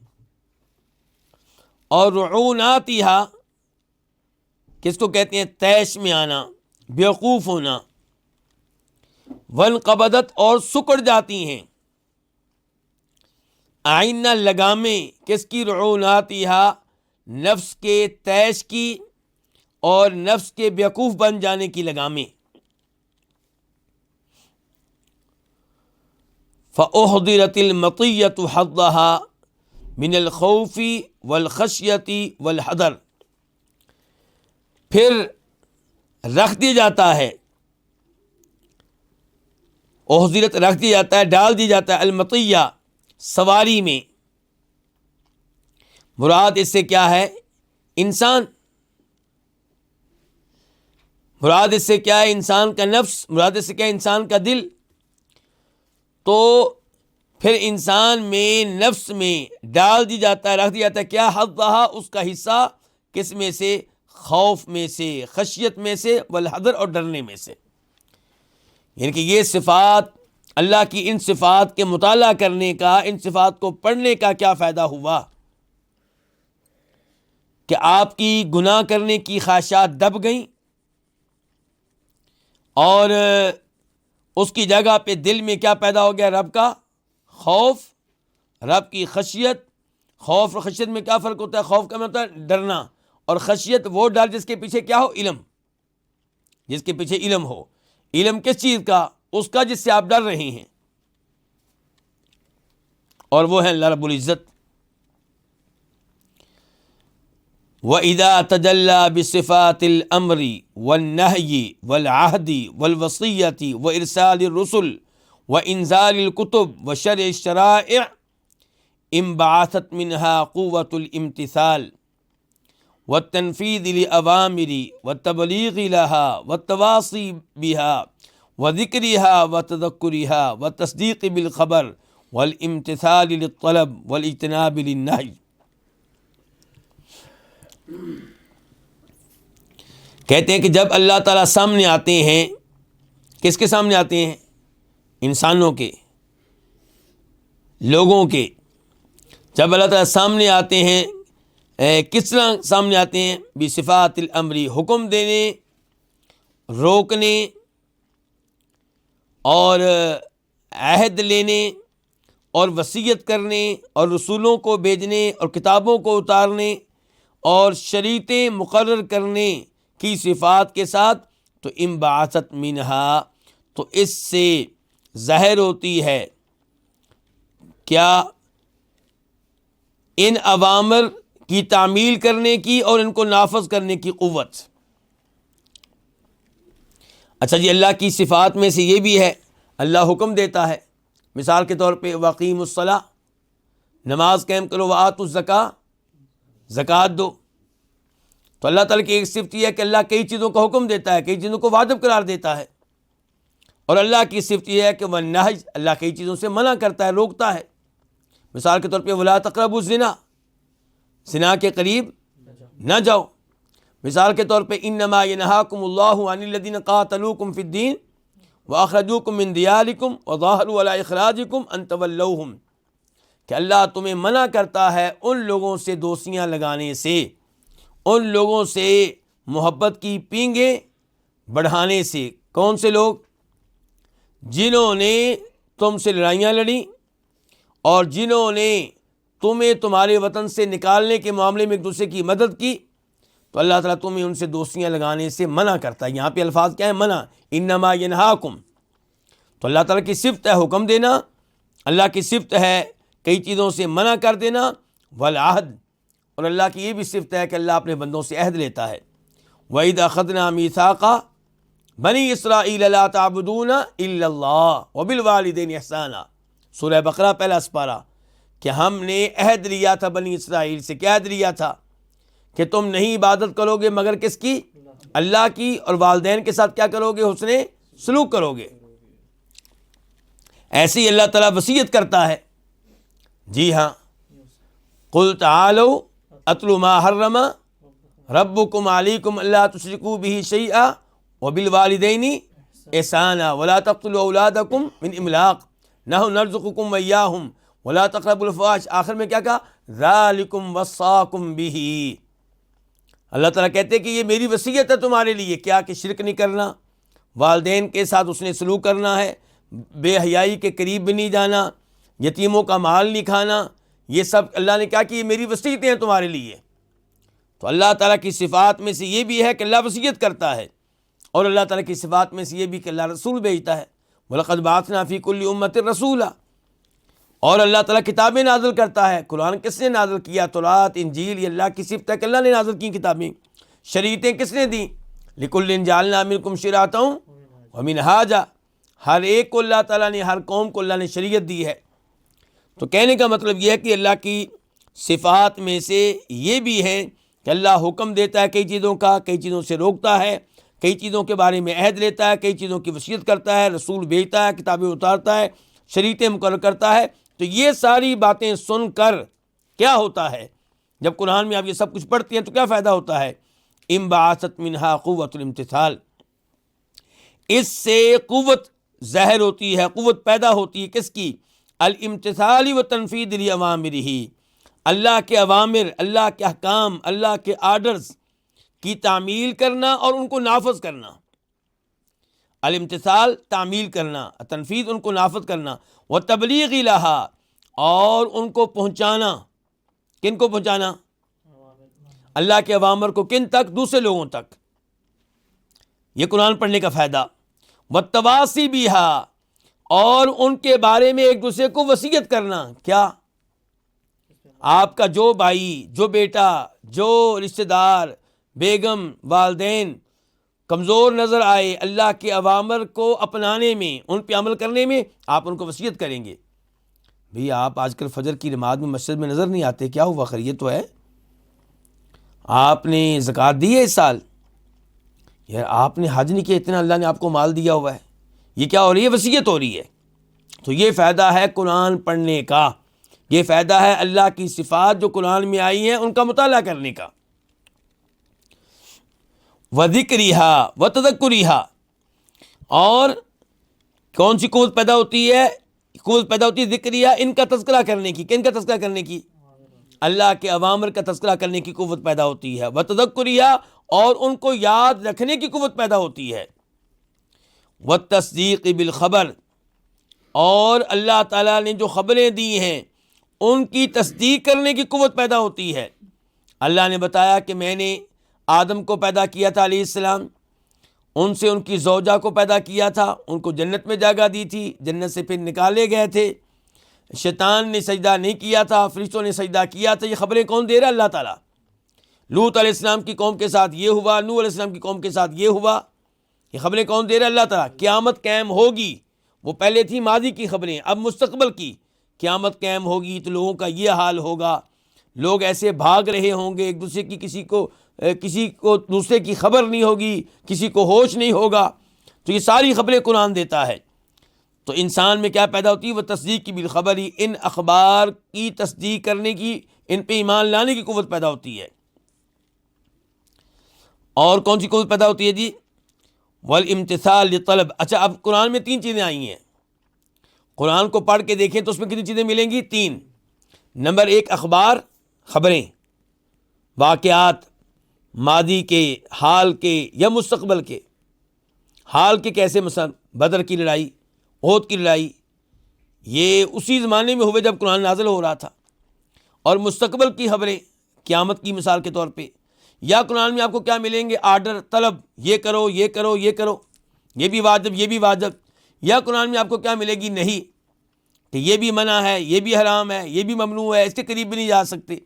اور رعوناتها کس کو کہتے ہیں؟ طیش میں آنا، بیوقوف ہونا. وانقبضت، اور سکڑ جاتی ہیں. آئینہ لگامیں کس کی؟ رعوناتها، نفس کے طیش کی اور نفس کے بیوقوف بن جانے کی لگامیں. فأحضرت المطیۃ حظها من الخوف والخشیۃ والحذر، پھر رکھ دیا جاتا ہے، احضرت رکھ دیا جاتا ہے، ڈال دیا جاتا ہے، المطیہ سواری میں. مراد اس سے کیا ہے؟ انسان. مراد اس سے کیا ہے؟ انسان کا نفس. مراد اس سے کیا ہے؟ انسان کا دل. تو پھر انسان میں، نفس میں ڈال دی جاتا ہے، رکھ دیا جاتا ہے کیا؟ حظھا، اس کا حصہ. کس میں سے؟ خوف میں سے، خشیت میں سے، والحذر اور ڈرنے میں سے. یعنی کہ یہ صفات، اللہ کی ان صفات کے مطالعہ کرنے کا، ان صفات کو پڑھنے کا کیا فائدہ ہوا؟ کہ آپ کی گناہ کرنے کی خواہشات دب گئیں اور اس کی جگہ پہ دل میں کیا پیدا ہو گیا؟ رب کا خوف، رب کی خشیت. خوف اور خشیت میں کیا فرق ہوتا ہے؟ خوف کا مطلب ہے ڈرنا، اور خشیت وہ ڈر جس کے پیچھے کیا ہو؟ علم. جس کے پیچھے علم ہو. علم کس چیز کا؟ اس کا جس سے آپ ڈر رہے ہیں، اور وہ ہے اللہ رب العزت. وَإِذَا تَجَلَّى بِصِفَاتِ الْأَمْرِ وَالنَّهْيِ وَالْعَهْدِ وَالْوَصِيَّةِ وَإِرْسَالِ الرُّسُلِ وَإِنزَالِ الْكُتُبِ وَشَرْعِ الشَّرَائِعِ انبعثت منها قوة الامتثال والتنفيذ لأوامر والتبليغ لها والتواصي بها وذكرها وتذكرها والتصديق بالخبر والامتثال للطلب والاجتناب للنهي. کہتے ہیں کہ جب اللہ تعالیٰ سامنے آتے ہیں، کس کے سامنے آتے ہیں؟ انسانوں کے، لوگوں کے. جب اللہ تعالیٰ سامنے آتے ہیں کس طرح سامنے آتے ہیں؟ بصفات الامری، حکم دینے، روکنے اور عہد لینے اور وصیت کرنے اور رسولوں کو بھیجنے اور کتابوں کو اتارنے اور شریعتیں مقرر کرنے کی صفات کے ساتھ. تو انبعثت منہا، تو اس سے ظاہر ہوتی ہے کیا؟ ان اوامر کی تعمیل کرنے کی اور ان کو نافذ کرنے کی قوت. اچھا جی، اللہ کی صفات میں سے یہ بھی ہے اللہ حکم دیتا ہے. مثال کے طور پہ وَأَقِیمُوا الصَّلَاةَ، نماز قائم کرو، وَآتُوا الزَّکَاةَ، زکوٰۃ دو. تو اللہ تعالیٰ کی ایک صفت یہ ہے کہ اللہ کئی چیزوں کا حکم دیتا ہے، کئی چیزوں کو واجب قرار دیتا ہے. اور اللہ کی صفت یہ ہے کہ وَالنَّہْیُ، اللہ کئی چیزوں سے منع کرتا ہے، روکتا ہے. مثال کے طور پہ وَلَا تَقْرَبُوا الزِّنَا، زنا کے قریب نہ جاؤ. مثال کے طور پہ انما ینہاکم اللہ عن الذین قاتلوکم فی الدین واخرجوکم من دیارکم وظاہروا علی اخراجکم ان تولوہم، کہ اللہ تمہیں منع کرتا ہے ان لوگوں سے دوستیاں لگانے سے، ان لوگوں سے محبت کی پینگیں بڑھانے سے. کون سے لوگ؟ جنہوں نے تم سے لڑائیاں لڑیں اور جنہوں نے تمہیں تمہارے وطن سے نکالنے کے معاملے میں ایک دوسرے کی مدد کی. تو اللہ تعالیٰ تمہیں ان سے دوستیاں لگانے سے منع کرتا ہے. یہاں پہ الفاظ کیا ہے؟ منع. انما ینہاکم، تو اللہ تعالیٰ کی صفت ہے حکم دینا، اللہ کی صفت ہے کئی چیزوں سے منع کر دینا. والعہد، اور اللہ کی یہ بھی صفت ہے کہ اللہ اپنے بندوں سے عہد لیتا ہے. وَإِذْ أَخَذْنَا مِيثَاقَ بَنِي إِسْرَائِيلَ لَا تَعْبُدُونَ إِلَّا اللَّهَ وَبِالْوَالِدَيْنِ إِحْسَانًا، سورہ بقرہ پہلا سپارہ، کہ ہم نے عہد لیا تھا بنی اسرائیل سے. کیا عہد لیا تھا؟ کہ تم نہیں عبادت کرو گے مگر کس کی؟ اللہ کی، اور والدین کے ساتھ کیا کرو گے؟ حسن سلوک کرو گے. ایسے ہی اللہ تعالیٰ وصیت کرتا ہے. جی ہاں، قُلْ تَعَالَوْا أَتْلُ مَا حَرَّمَ رَبُّكُمْ عَلَيْكُمْ أَلَّا تُشْرِكُوا بِهِ شَيْئًا وَبِالْوَالِدَيْنِ إِحْسَانًا وَلَا تَقْتُلُوا أَوْلَادَكُمْ مِنْ إِمْلَاقٍ نَحْنُ نَرْزُقُكُمْ وَإِيَّاهُمْ وَلَا تَقْرَبُوا الْفَوَاحِشَ. آخر میں کیا کہا؟ ذَلِكُمْ وَصَّاكُمْ بِهِ. اللہ تعالیٰ کہتے ہیں کہ یہ میری وصیت ہے تمہارے لیے. کیا؟ کہ شرک نہیں کرنا، والدین کے ساتھ اس نے سلوک کرنا ہے، بے حیائی کے قریب بھی نہیں جانا، یتیموں کا مال نہیں کھانا. یہ سب اللہ نے کہا کہ یہ میری وصیتیں ہیں تمہارے لیے. تو اللہ تعالیٰ کی صفات میں سے یہ بھی ہے کہ اللہ وصیت کرتا ہے، اور اللہ تعالیٰ کی صفات میں سے یہ بھی کہ اللہ رسول بھیجتا ہے. وَلَقَدْ بَعَثْنَا فِي كُلِّ أُمَّةٍ رَسُولًا، اور اللہ تعالیٰ کتابیں نازل کرتا ہے. قرآن کس نے نازل کیا؟ تورات، انجیل، یہ اللہ کی صفت ہے کہ اللہ نے نازل کی کتابیں. شریعتیں کس نے دیں؟ لِكُلٍّ جَعَلْنَا مِنْكُمْ شِرْعَةً وَمِنْهَاجًا، ہر ایک کو اللہ تعالیٰ نے، ہر قوم کو اللہ نے شریعت دی ہے. تو کہنے کا مطلب یہ ہے کہ اللہ کی صفات میں سے یہ بھی ہے کہ اللہ حکم دیتا ہے کئی چیزوں کا، کئی چیزوں سے روکتا ہے، کئی چیزوں کے بارے میں عہد لیتا ہے، کئی چیزوں کی وصیت کرتا ہے، رسول بھیجتا ہے، کتابیں اتارتا ہے، شریعتیں مقرر کرتا ہے. تو یہ ساری باتیں سن کر کیا ہوتا ہے؟ جب قرآن میں آپ یہ سب کچھ پڑھتے ہیں تو کیا فائدہ ہوتا ہے؟ انبعثت منہا قوت الامتثال، اس سے قوت ظاہر ہوتی ہے، قوت پیدا ہوتی ہے. کس کی؟ الامتثال و تنفیذ لأوامرہ، اللہ کے اوامر، اللہ کے احکام، اللہ کے آرڈرز کی تعمیل کرنا اور ان کو نافذ کرنا. الامتثال تعمیل کرنا، تنفیذ ان کو نافذ کرنا، وتبلیغ لہا، اور ان کو پہنچانا. کن کو پہنچانا؟ اللہ کے اوامر کو. کن تک؟ دوسرے لوگوں تک. یہ قرآن پڑھنے کا فائدہ. والتواصی بہا، اور ان کے بارے میں ایک دوسرے کو وصیت کرنا. کیا؟ آپ کا جو بھائی، جو بیٹا، جو رشتہ دار، بیگم، والدین کمزور نظر آئے اللہ کے اوامر کو اپنانے میں، ان پہ عمل کرنے میں، آپ ان کو وصیت کریں گے. بھئی آپ آج کل فجر کی نماز میں مسجد میں نظر نہیں آتے، کیا ہوا؟ خیریت تو ہے؟ آپ نے زکوٰۃ دی ہے اس سال؟ یار آپ نے حج نہیں کیا، اتنا اللہ نے آپ کو مال دیا ہوا ہے. یہ کیا ہو رہی ہے؟ وصیت ہو رہی ہے. تو یہ فائدہ ہے قرآن پڑھنے کا، یہ فائدہ ہے اللہ کی صفات جو قرآن میں آئی ہیں ان کا مطالعہ کرنے کا. وذکرہا وتذکرہا، اور کون سی قوت پیدا ہوتی ہے؟ قوت پیدا ہوتی ہے ذکریہ، ان کا تذکرہ کرنے کی۔ کن کا تذکرہ کرنے کی؟ اللہ کے اوامر کا تذکرہ کرنے کی قوت پیدا ہوتی ہے۔ وتذکریہ، اور ان کو یاد رکھنے کی قوت پیدا ہوتی ہے۔ والتصدیق بالخبر، اور اللہ تعالیٰ نے جو خبریں دی ہیں ان کی تصدیق کرنے کی قوت پیدا ہوتی ہے۔ اللہ نے بتایا کہ میں نے آدم کو پیدا کیا تھا علیہ السلام، ان سے ان کی زوجہ کو پیدا کیا تھا، ان کو جنت میں جگہ دی تھی، جنت سے پھر نکالے گئے تھے، شیطان نے سجدہ نہیں کیا تھا، فرشتوں نے سجدہ کیا تھا۔ یہ خبریں کون دے رہا؟ اللہ تعالیٰ۔ لوط علیہ السلام کی قوم کے ساتھ یہ ہوا، نوح علیہ السلام کی قوم کے ساتھ یہ ہوا۔ یہ خبریں کون دے رہا؟ اللہ تعالیٰ۔ قیامت قائم ہوگی، وہ پہلے تھی ماضی کی خبریں، اب مستقبل کی۔ قیامت قائم ہوگی تو لوگوں کا یہ حال ہوگا، لوگ ایسے بھاگ رہے ہوں گے ایک دوسرے کی، کسی کو دوسرے کی خبر نہیں ہوگی، کسی کو ہوش نہیں ہوگا۔ تو یہ ساری خبریں قرآن دیتا ہے۔ تو انسان میں کیا پیدا ہوتی ہے؟ وہ تصدیق کی بالخبری، ان اخبار کی تصدیق کرنے کی، ان پہ ایمان لانے کی قوت پیدا ہوتی ہے۔ اور کون سی قوت پیدا ہوتی ہے جی؟ والامتثال للطلب۔ اچھا، اب قرآن میں 3 چیزیں آئی ہیں۔ قرآن کو پڑھ کے دیکھیں تو اس میں کتنی چیزیں ملیں گی؟ 3۔ نمبر 1 اخبار، خبریں، واقعات، ماضی کے، حال کے یا مستقبل کے۔ حال کے کیسے؟ مثلا بدر کی لڑائی، احد کی لڑائی، یہ اسی زمانے میں ہوئے جب قرآن نازل ہو رہا تھا۔ اور مستقبل کی خبریں، قیامت کی مثال کے طور پہ۔ یا قرآن میں آپ کو کیا ملیں گے؟ آرڈر، طلب، یہ کرو، یہ کرو، یہ کرو، یہ بھی واجب، یہ بھی واجب۔ یا قرآن میں آپ کو کیا ملے گی؟ نہیں، کہ یہ بھی منع ہے، یہ بھی حرام ہے، یہ بھی ممنوع ہے، اس کے قریب بھی نہیں جا سکتے۔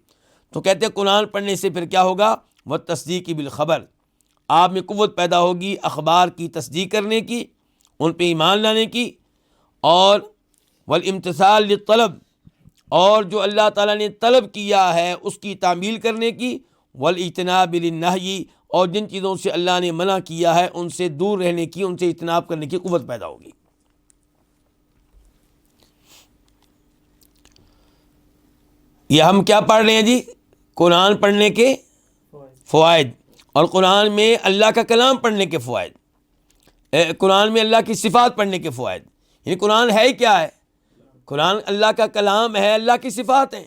تو کہتے ہیں قرآن پڑھنے سے پھر کیا ہوگا؟ وہ تصدیق بالخبر، آپ میں قوت پیدا ہوگی اخبار کی تصدیق کرنے کی، ان پہ ایمان لانے کی، اور والامتثال للطلب، اور جو اللہ تعالیٰ نے طلب کیا ہے اس کی تعمیل کرنے کی، والاجتناب للنہی، اور جن چیزوں سے اللہ نے منع کیا ہے ان سے دور رہنے کی، ان سے اجتناب کرنے کی قوت پیدا ہوگی۔ یہ ہم کیا پڑھ رہے ہیں جی؟ قرآن پڑھنے کے فوائد، اور قرآن میں اللہ کا کلام پڑھنے کے فوائد، قرآن میں اللہ کی صفات پڑھنے کے فوائد۔ یعنی قرآن ہے کیا ہے؟ قرآن اللہ کا کلام ہے، اللہ کی صفات ہیں۔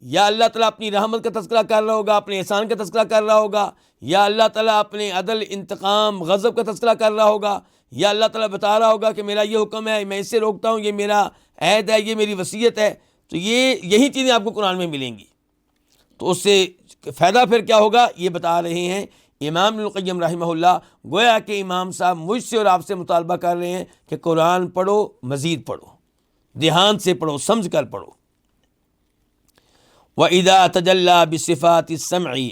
یا اللہ تعالیٰ اپنی رحمت کا تذکرہ کر رہا ہوگا، اپنے احسان کا تذکرہ کر رہا ہوگا، یا اللہ تعالیٰ اپنے عدل، انتقام، غضب کا تذکرہ کر رہا ہوگا، یا اللہ تعالیٰ بتا رہا ہوگا کہ میرا یہ حکم ہے، میں اس سے روکتا ہوں، یہ میرا عہد ہے، یہ میری وصیت ہے۔ تو یہی چیزیں آپ کو قرآن میں ملیں گی۔ تو اس سے فائدہ پھر کیا ہوگا؟ یہ بتا رہے ہیں امام ابن القیم رحمہ اللہ۔ گویا کہ امام صاحب مجھ سے اور آپ سے مطالبہ کر رہے ہیں کہ قرآن پڑھو، مزید پڑھو، دھیان سے پڑھو، سمجھ کر پڑھو۔ وَإِذَا تَجَلَّى بِصِفَاتِ السَّمْعِ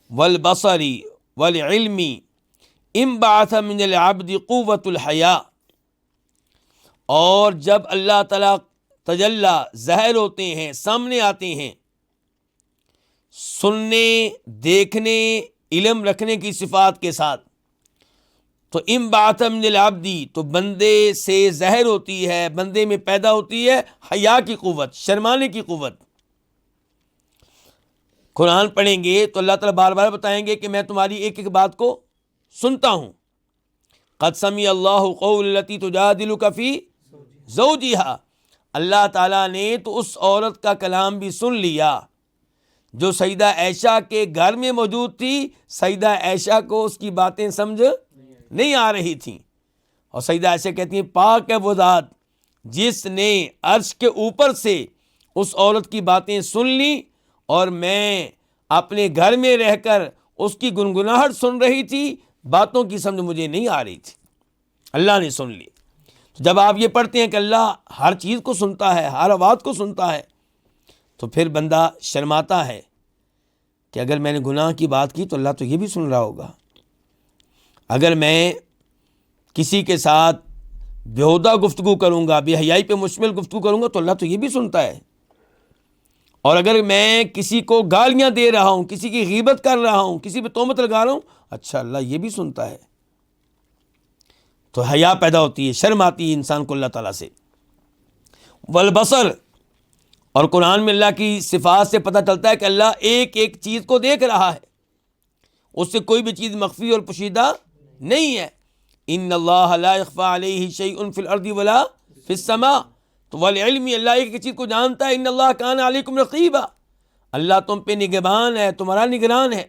وَالْبَصَرِ وَالْعِلْمِ انبعث مِنَ الْعَبْدِ قُوَّةُ الْحَيَاءِ، اور جب اللہ تعالیٰ تجلی ظاہر ہوتے ہیں، سامنے آتے ہیں، سننے، دیکھنے، علم رکھنے کی صفات کے ساتھ، تو انبعث من العبد، تو بندے سے ظاہر ہوتی ہے، بندے میں پیدا ہوتی ہے حیا کی قوت، شرمانے کی قوت۔ قرآن پڑھیں گے تو اللہ تعالیٰ بار بار بتائیں گے کہ میں تمہاری ایک ایک بات کو سنتا ہوں۔ قد سمع اللہ قول التی تجادلک فی زوجہا، اللہ تعالیٰ نے تو اس عورت کا کلام بھی سن لیا جو سیدہ عائشہ کے گھر میں موجود تھی۔ سیدہ عائشہ کو اس کی باتیں سمجھ نہیں آ رہی تھیں، اور سیدہ عائشہ کہتی ہیں پاک ہے وہ ذات جس نے عرش کے اوپر سے اس عورت کی باتیں سن لی، اور میں اپنے گھر میں رہ کر اس کی گنگناہٹ سن رہی تھی، باتوں کی سمجھ مجھے نہیں آ رہی تھی، اللہ نے سن لی۔ جب آپ یہ پڑھتے ہیں کہ اللہ ہر چیز کو سنتا ہے، ہر آواز کو سنتا ہے، تو پھر بندہ شرماتا ہے کہ اگر میں نے گناہ کی بات کی تو اللہ تو یہ بھی سن رہا ہوگا، اگر میں کسی کے ساتھ بیہودہ گفتگو کروں گا، بے حیائی پہ مشتمل گفتگو کروں گا تو اللہ تو یہ بھی سنتا ہے، اور اگر میں کسی کو گالیاں دے رہا ہوں، کسی کی غیبت کر رہا ہوں، کسی پہ تہمت لگا رہا ہوں، اچھا اللہ یہ بھی سنتا ہے۔ تو حیا پیدا ہوتی ہے، شرم آتی ہے انسان کو اللہ تعالیٰ سے۔ والبصر، اور قرآن میں اللہ کی صفات سے پتہ چلتا ہے کہ اللہ ایک ایک چیز کو دیکھ رہا ہے، اس سے کوئی بھی چیز مخفی اور پوشیدہ نہیں ہے. ان اللہ لا یخفی علیہ شیء فی الارض ولا فی السماء. تو والعلم، اللہ ایک چیز کو جانتا ہے. ان اللہ کان علیکم رقیبا، اللہ تم پہ نگہبان ہے، تمہارا نگران ہے.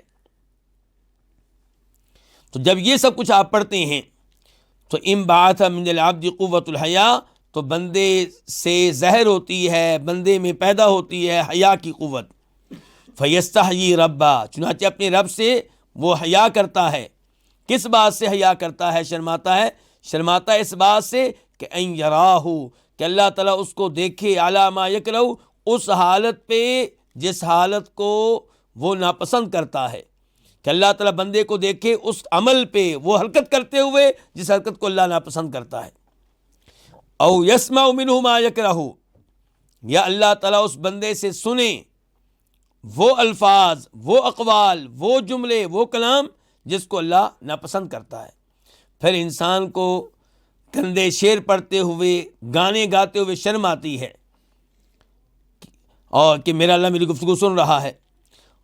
تو جب یہ سب کچھ آپ پڑھتے ہیں تو انبعث من العبد قوت الحیا، تو بندے سے ظاہر ہوتی ہے، بندے میں پیدا ہوتی ہے حیا کی قوت. فیستحیی ربا، چنانچہ اپنے رب سے وہ حیا کرتا ہے. کس بات سے حیا کرتا ہے، شرماتا ہے؟ شرماتا ہے اس بات سے کہ ان یراہ، کہ اللہ تعالیٰ اس کو دیکھے، علی ما یکرہ، اس حالت پہ جس حالت کو وہ ناپسند کرتا ہے. کہ اللہ تعالیٰ بندے کو دیکھے اس عمل پہ، وہ حرکت کرتے ہوئے جس حرکت کو اللہ ناپسند کرتا ہے. او یسمع منہ ما یکرہ، یا اللہ تعالیٰ اس بندے سے سنے وہ الفاظ، وہ اقوال، وہ جملے، وہ کلام جس کو اللہ ناپسند کرتا ہے. پھر انسان کو گندے شعر پڑھتے ہوئے، گانے گاتے ہوئے شرم آتی ہے، اور کہ میرا اللہ میری گفتگو سن رہا ہے.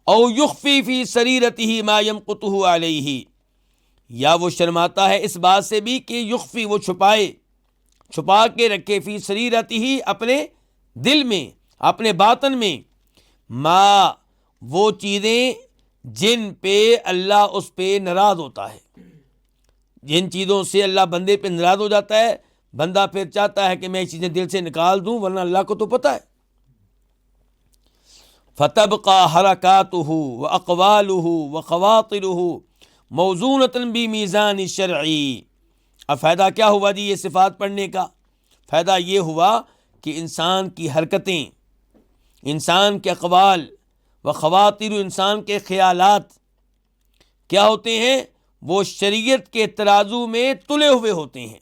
او یخفی فی سریرتہ ما یمقتہ علیہ، یا وہ شرماتا ہے اس بات سے بھی کہ یخفی، وہ چھپا کے رکھے، فی سریرتہ، اپنے دل میں، اپنے باطن میں، ما، وہ چیزیں جن پہ اللہ اس پہ ناراض ہوتا ہے. جن چیزوں سے اللہ بندے پہ ناراض ہو جاتا ہے، بندہ پھر چاہتا ہے کہ میں یہ چیزیں دل سے نکال دوں، ورنہ اللہ کو تو پتہ ہے. فتبقى حرکاتہ واقوالہ وخواطرہ موزونۃ بمیزان الشرعی. اب فائدہ کیا ہوا جی یہ صفات پڑھنے کا؟ فائدہ یہ ہوا کہ انسان کی حرکتیں، انسان کے اقوال و خواطر، انسان کے خیالات کیا ہوتے ہیں؟ وہ شریعت کے ترازو میں تلے ہوئے ہوتے ہیں.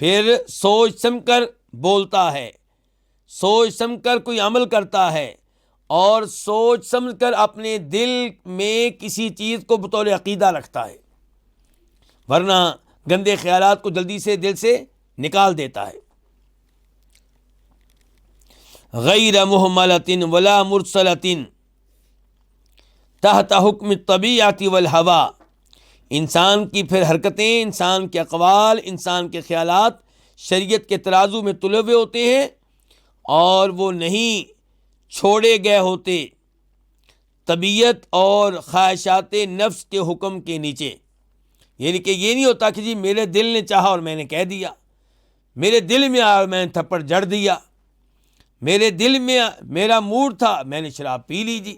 پھر سوچ سمجھ کر بولتا ہے، سوچ سمجھ کر کوئی عمل کرتا ہے، اور سوچ سمجھ کر اپنے دل میں کسی چیز کو بطور عقیدہ رکھتا ہے، ورنہ گندے خیالات کو جلدی سے دل سے نکال دیتا ہے. غیر محملۃ ولا مرسلۃ تحت حکم الطبیعۃ والہوا. انسان کی پھر حرکتیں، انسان کے اقوال، انسان کے خیالات شریعت کے ترازو میں تلے ہوئے ہوتے ہیں، اور وہ نہیں چھوڑے گئے ہوتے طبیعت اور خواہشات نفس کے حکم کے نیچے. یعنی کہ یہ نہیں ہوتا کہ جی میرے دل نے چاہا اور میں نے کہہ دیا، میرے دل میں آیا اور میں نے تھپڑ جڑ دیا، میرے دل میں میرا موڈ تھا میں نے شراب پی لی جی.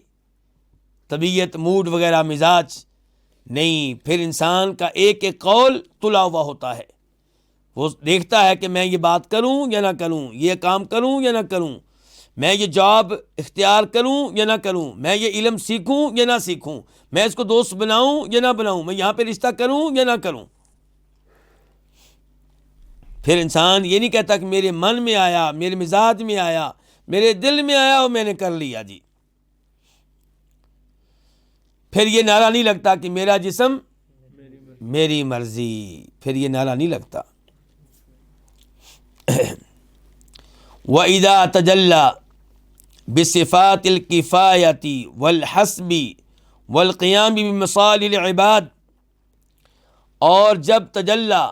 طبیعت، موڈ وغیرہ، مزاج نہیں. پھر انسان کا ایک ایک قول تلا ہوا ہوتا ہے. وہ دیکھتا ہے کہ میں یہ بات کروں یا نہ کروں، یہ کام کروں یا نہ کروں، میں یہ جاب اختیار کروں یا نہ کروں، میں یہ علم سیکھوں یا نہ سیکھوں، میں اس کو دوست بناؤں یا نہ بناؤں، میں یہاں پہ رشتہ کروں یا نہ کروں. پھر انسان یہ نہیں کہتا کہ میرے من میں آیا، میرے مزاج میں آیا، میرے دل میں آیا اور میں نے کر لیا جی. پھر یہ نعرہ نہیں لگتا کہ میرا جسم میری مرضی، پھر یہ نعرہ نہیں لگتا. وَإِذَا تَجَلَّى بِصِفَاتِ الْكِفَایَةِ وَالْحَسْبِ وَالْقِيَامِ بِمَصَالِحِ الْعِبَادِ. اور جب تجلی،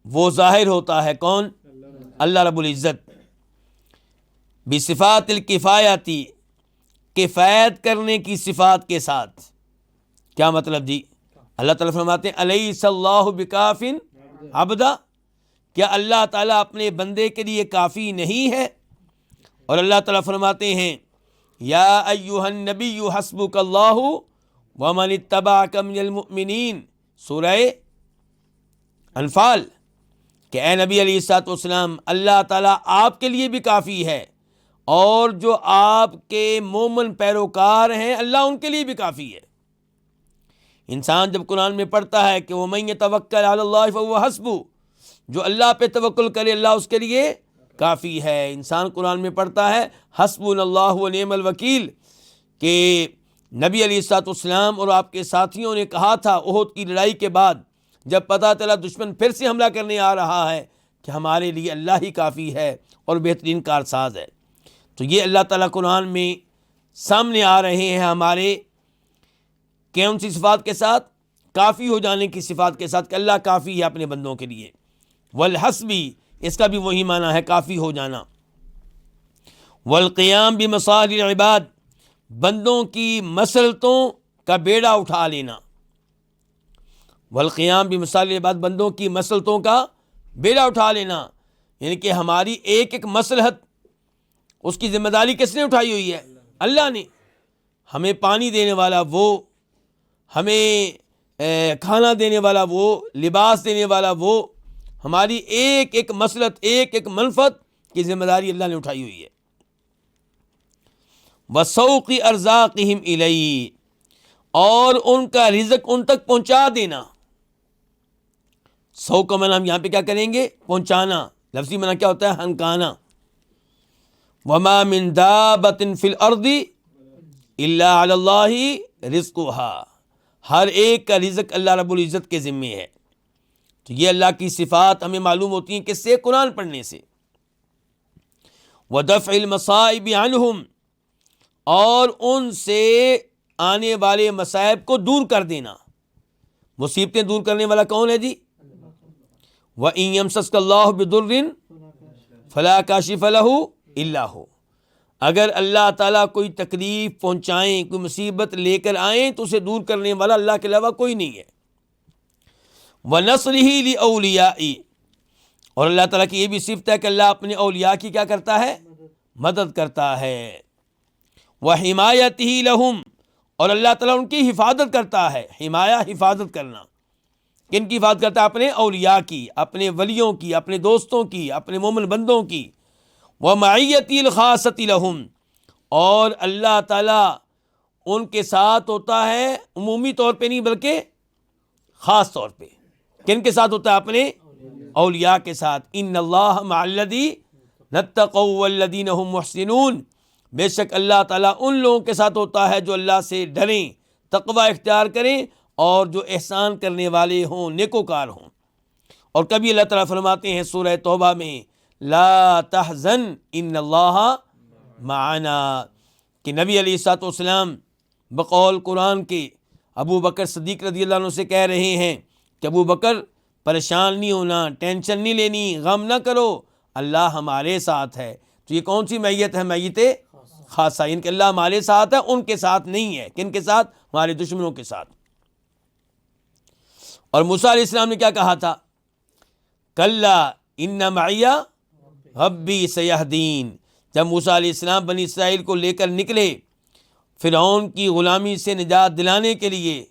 وہ ظاہر ہوتا ہے کون؟ اللہ رب العزت. بصفات الکفایتی، کفایت کرنے کی صفات کے ساتھ. کیا مطلب جی؟ اللہ تعالیٰ فرماتے ہیں الیس اللہ بکاف عبدا، کیا اللہ تعالیٰ اپنے بندے کے لیے کافی نہیں ہے؟ اور اللہ تعالیٰ فرماتے ہیں یا ایھا النبی حسبک اللہ ومن اتبعک من المؤمنین، سورہ انفال، کہ اے نبی علیہ الصلوۃ والسلام، اللہ تعالیٰ آپ کے لیے بھی کافی ہے، اور جو آپ کے مومن پیروکار ہیں اللہ ان کے لیے بھی کافی ہے. انسان جب قرآن میں پڑھتا ہے کہ وَمَن يَتَوَکَّلْ عَلَى اللَّهِ فَهُوَ حَسْبُهُ، جو اللہ پہ توکل کرے اللہ اس کے لیے کافی ہے. انسان قرآن میں پڑھتا ہے حسبنا اللہ ونعم الوکیل، کہ نبی علیہ الصلوۃ والسلام اور آپ کے ساتھیوں نے کہا تھا احد کی لڑائی کے بعد، جب پتہ چلا دشمن پھر سے حملہ کرنے آ رہا ہے، کہ ہمارے لیے اللہ ہی کافی ہے اور بہترین کارساز ہے. تو یہ اللہ تعالیٰ قرآن میں سامنے آ رہے ہیں ہمارے کون سی صفات کے ساتھ؟ کافی ہو جانے کی صفات کے ساتھ کہ اللہ کافی ہے اپنے بندوں کے لیے. والحسبی، اس کا بھی وہی معنی ہے کافی ہو جانا. والقیام بمصالح العباد، بندوں کی مصلحتوں کا بیڑا اٹھا لینا. والقیام بمصالح العباد، بندوں کی مصلحتوں کا بیڑا اٹھا لینا، یعنی کہ ہماری ایک ایک مصلحت اس کی ذمہ داری کس نے اٹھائی ہوئی ہے؟ اللہ نے. ہمیں پانی دینے والا وہ، ہمیں کھانا دینے والا وہ، لباس دینے والا وہ، ہماری ایک ایک مصلحت، ایک ایک منفعت کی ذمہ داری اللہ نے اٹھائی ہوئی ہے. وَسَوْقِ أَرْزَاقِهِمْ إِلَيْهِ، اور ان کا رزق ان تک پہنچا دینا. سو کا معنی ہم یہاں پہ کیا کریں گے؟ پہنچانا. لفظی معنی کیا ہوتا ہے؟ ہنکانا. وَمَا مِن دَابَّةٍ فِي الْأَرْضِ إِلَّا عَلَى اللَّهِ رِزْقُهَا، ہر ایک کا رزق اللہ رب العزت کے ذمے ہے. تو یہ اللہ کی صفات ہمیں معلوم ہوتی ہیں کس سے؟ قرآن پڑھنے سے. وَدَفْعِ الْمَصَائِبِ عَنْهُمْ، اور ان سے آنے والے مصائب کو دور کر دینا. مصیبتیں دور کرنے والا کون ہے جی؟ وَإِن يَمْسَسْكَ اللَّهُ بِضُرٍّ فَلَا كَاشِفَ لَهُ إِلَّا هُوَ، اگر اللہ تعالیٰ کوئی تکلیف پہنچائیں، کوئی مصیبت لے کر آئیں تو اسے دور کرنے والا اللہ کے علاوہ کوئی نہیں ہے. وَنَصْرِهِ لِأَوْلِيَائِهِ، اور اللہ تعالیٰ کی یہ بھی صفت ہے کہ اللہ اپنے اولیاء کی کیا کرتا ہے؟ مدد کرتا ہے. وَحِمَایَتِهِ لَهُمْ، اور اللہ تعالیٰ ان کی حفاظت کرتا ہے. حمایہ، حفاظت کرنا. کن کی حفاظت کرتا ہے؟ اپنے اولیاء کی، اپنے ولیوں کی، اپنے دوستوں کی، اپنے مومن بندوں کی. وَمَعِيَّتِهِ الْخَاصَّةِ لَهُمْ، اور اللہ تعالیٰ ان کے ساتھ ہوتا ہے عمومی طور پہ نہیں بلکہ خاص طور پہ. کن کے ساتھ ہوتا ہے؟ اپنے اولیاء کے ساتھ. ان اللہ مع الذین اتقوا والذین هم محسنون، بے شک اللہ تعالیٰ ان لوگوں کے ساتھ ہوتا ہے جو اللہ سے ڈریں، تقوی اختیار کریں، اور جو احسان کرنے والے ہوں، نیکوکار ہوں. اور کبھی اللہ تعالیٰ فرماتے ہیں سورہ توبہ میں لا تحزن ان اللہ معنا، کہ نبی علیہ الصلوۃ والسلام بقول قرآن کے ابو بکر صدیق رضی اللہ عنہ سے کہہ رہے ہیں کہ ابو بکر پریشان نہیں ہونا، ٹینشن نہیں لینی، غم نہ کرو، اللہ ہمارے ساتھ ہے. تو یہ کون سی میت ہے؟ میت خاصہ، ان کے اللہ ہمارے ساتھ ہے، ان کے ساتھ نہیں ہے. کن کے ساتھ؟ ہمارے دشمنوں کے ساتھ. اور موسیٰ علیہ السلام نے کیا کہا تھا؟ کلا ان معی ربی سیہدین. جب موسیٰ علیہ السلام بنی اسرائیل کو لے کر نکلے فرعون کی غلامی سے نجات دلانے کے لیے،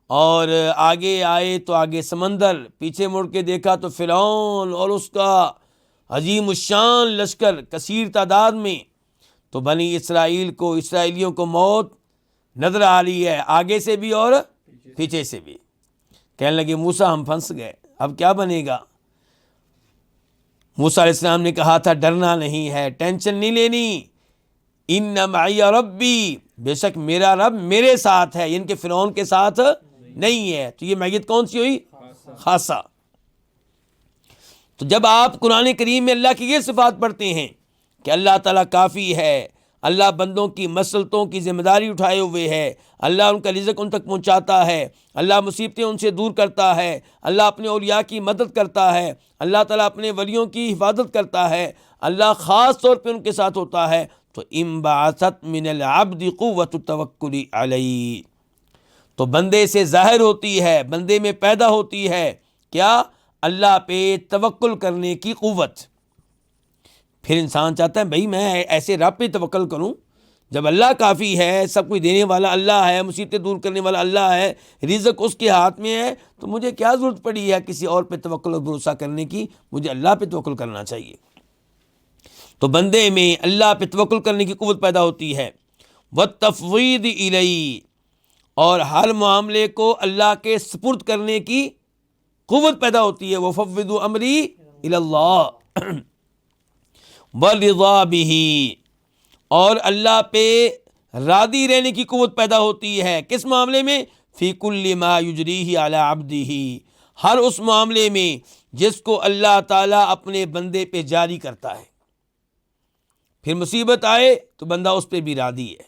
اور آگے آئے تو آگے سمندر، پیچھے مڑ کے دیکھا تو فرعون اور اس کا عظیم الشان لشکر کثیر تعداد میں، تو بنی اسرائیل کو، اسرائیلیوں کو موت نظر آ رہی ہے، آگے سے بھی اور پیچھے سے بھی. کہنے لگے موسیٰ ہم پھنس گئے، اب کیا بنے گا؟ موسیٰ علیہ السلام نے کہا تھا ڈرنا نہیں ہے، ٹینشن نہیں لینی. ان معی ربی، بے شک میرا رب میرے ساتھ ہے، ان کے فرعون کے ساتھ نہیں ہے. تو یہ میت کون سی ہوئی؟ خاصہ. تو جب آپ قرآن کریم میں اللہ کی یہ صفات پڑھتے ہیں کہ اللہ تعالیٰ کافی ہے، اللہ بندوں کی مصلحتوں کی ذمہ داری اٹھائے ہوئے ہے، اللہ ان کا رزق ان تک پہنچاتا ہے، اللہ مصیبتیں ان سے دور کرتا ہے، اللہ اپنے اولیاء کی مدد کرتا ہے، اللہ تعالیٰ اپنے ولیوں کی حفاظت کرتا ہے، اللہ خاص طور پہ ان کے ساتھ ہوتا ہے، تو انبعثت من العبد قوت التوکل علیہ، تو بندے سے ظاہر ہوتی ہے، بندے میں پیدا ہوتی ہے کیا؟ اللہ پہ توکل کرنے کی قوت. پھر انسان چاہتا ہے بھئی میں ایسے رب پہ توکل کروں جب اللہ کافی ہے، سب کچھ دینے والا اللہ ہے، مصیبتیں دور کرنے والا اللہ ہے، رزق اس کے ہاتھ میں ہے، تو مجھے کیا ضرورت پڑی ہے کسی اور پہ توکل اور بھروسہ کرنے کی؟ مجھے اللہ پہ توکل کرنا چاہیے. تو بندے میں اللہ پہ توکل کرنے کی قوت پیدا ہوتی ہے. والتفویض الیہ، اور ہر معاملے کو اللہ کے سپرد کرنے کی قوت پیدا ہوتی ہے. وفوضوا امری الی اللہ والرضا بہ، اور اللہ پہ راضی رہنے کی قوت پیدا ہوتی ہے. کس معاملے میں؟ فی کل ما یجریہ علی عبدہ، ہر اس معاملے میں جس کو اللہ تعالیٰ اپنے بندے پہ جاری کرتا ہے. پھر مصیبت آئے تو بندہ اس پہ بھی راضی ہے.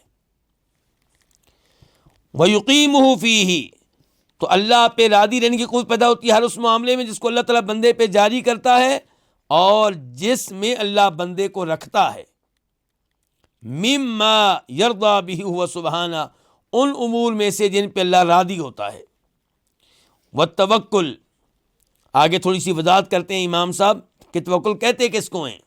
وَيُقِيمُهُ فِيهِ، تو اللہ پہ راضی رہنے کی قوت پیدا ہوتی ہے ہر اس معاملے میں جس کو اللہ تعالیٰ بندے پہ جاری کرتا ہے اور جس میں اللہ بندے کو رکھتا ہے. مما یرضی بہ ہوا سبحانہ، ان امور میں سے جن پہ اللہ راضی ہوتا ہے. والتوکل، آگے تھوڑی سی وضاحت کرتے ہیں امام صاحب کہ توکل کہتے کس کو ہیں.